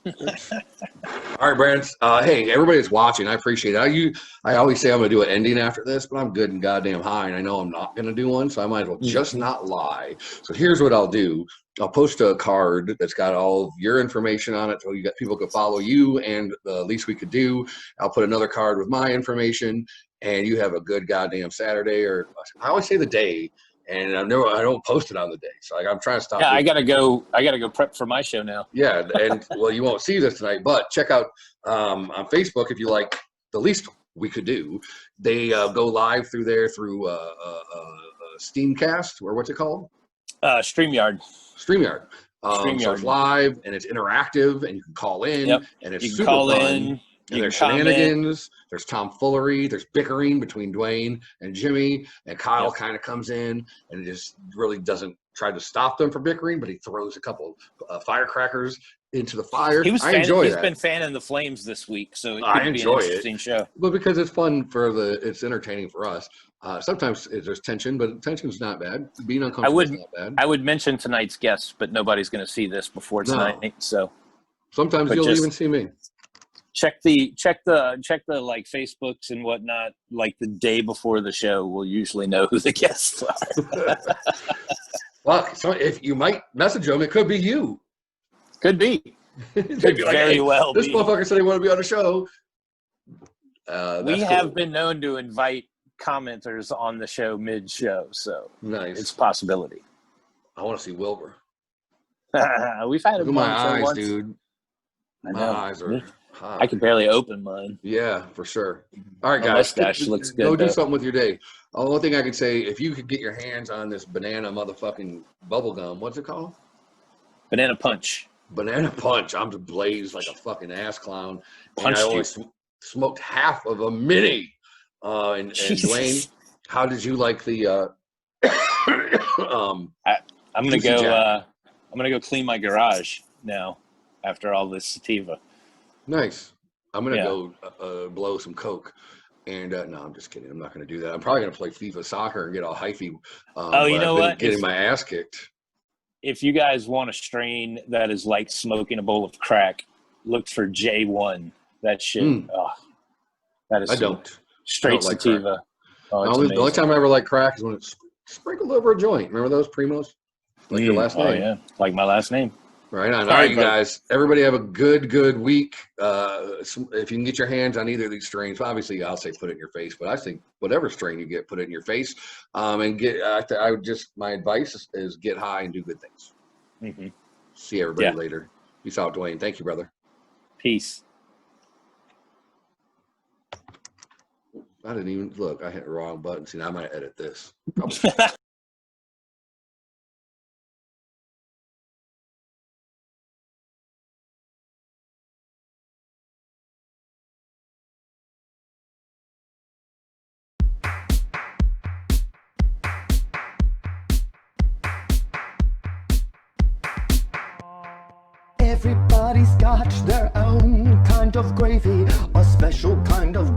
All right, Brandon. Hey, everybody that's watching, I appreciate it. I always say I'm going to do an ending after this, but I'm good and goddamn high, and I know I'm not going to do one, so I might as well just not lie. So here's what I'll do. I'll post a card that's got all of your information on it, so people can follow you and the least we could do. I'll put another card with my information, and you have a good goddamn Saturday, or I always say the day. And I don't post it on the day, so I'm trying to stop. Yeah, I gotta go prep for my show now. Yeah, and well, you won't see this tonight, but check out on Facebook if you like the least we could do. They go live through Steamcast, or what's it called? StreamYard. So it's live and it's interactive, and you can call in, and it's super fun. And there's shenanigans, there's tomfoolery, there's bickering between Dwayne and Jimmy, and Kyle kind of comes in and just really doesn't try to stop them from bickering, but he throws a couple firecrackers into the fire. He's been fanning the flames this week, so it could be an interesting show. Well, because it's fun it's entertaining for us. Sometimes there's tension, but tension's not bad. Being uncomfortable is not bad. I would mention tonight's guests, but nobody's going to see this before tonight, so. Sometimes you'll even see me. Check the like Facebooks and whatnot, like the day before the show. We'll usually know who the guests are. Well, so if you might message them, it could be you. Could be. Could very well this motherfucker said he wanted to be on the show. We have been known to invite commenters on the show mid-show, so nice. It's a possibility. I want to see Wilbur. We've had him on the show eyes, once. Dude. My eyes are hot. I can barely open mine. Yeah, for sure. All right, guys. Mustache looks good. Go do something with your day. The only thing I could say, if you could get your hands on this banana motherfucking bubble gum, what's it called? Banana Punch. Banana Punch. I'm blazed like a fucking ass clown. Punched you. smoked half of a mini. And Dwayne, how did you like the? I'm gonna go clean my garage now after all this sativa. Nice. I'm gonna go blow some coke. And no, I'm just kidding. I'm not going to do that. I'm probably going to play FIFA soccer and get all hyphy. You know what? Getting my ass kicked. If you guys want a strain that is like smoking a bowl of crack, look for J1. That shit. That is. I don't. Straight sativa. The only time I ever like crack is when it's sprinkled over a joint. Remember those Primeaux? Like your last name. Oh yeah, like my last name. Right on. All right, you guys. Everybody have a good week. If you can get your hands on either of these strains, obviously I'll say put it in your face, but I think whatever strain you get, put it in your face. And I would just, my advice is get high and do good things. Mm-hmm. See everybody later. Peace out, Dwayne. Thank you, brother. Peace. I didn't even look. I hit the wrong button. See, now I might edit this. Everybody's got their own kind of gravy, a special kind of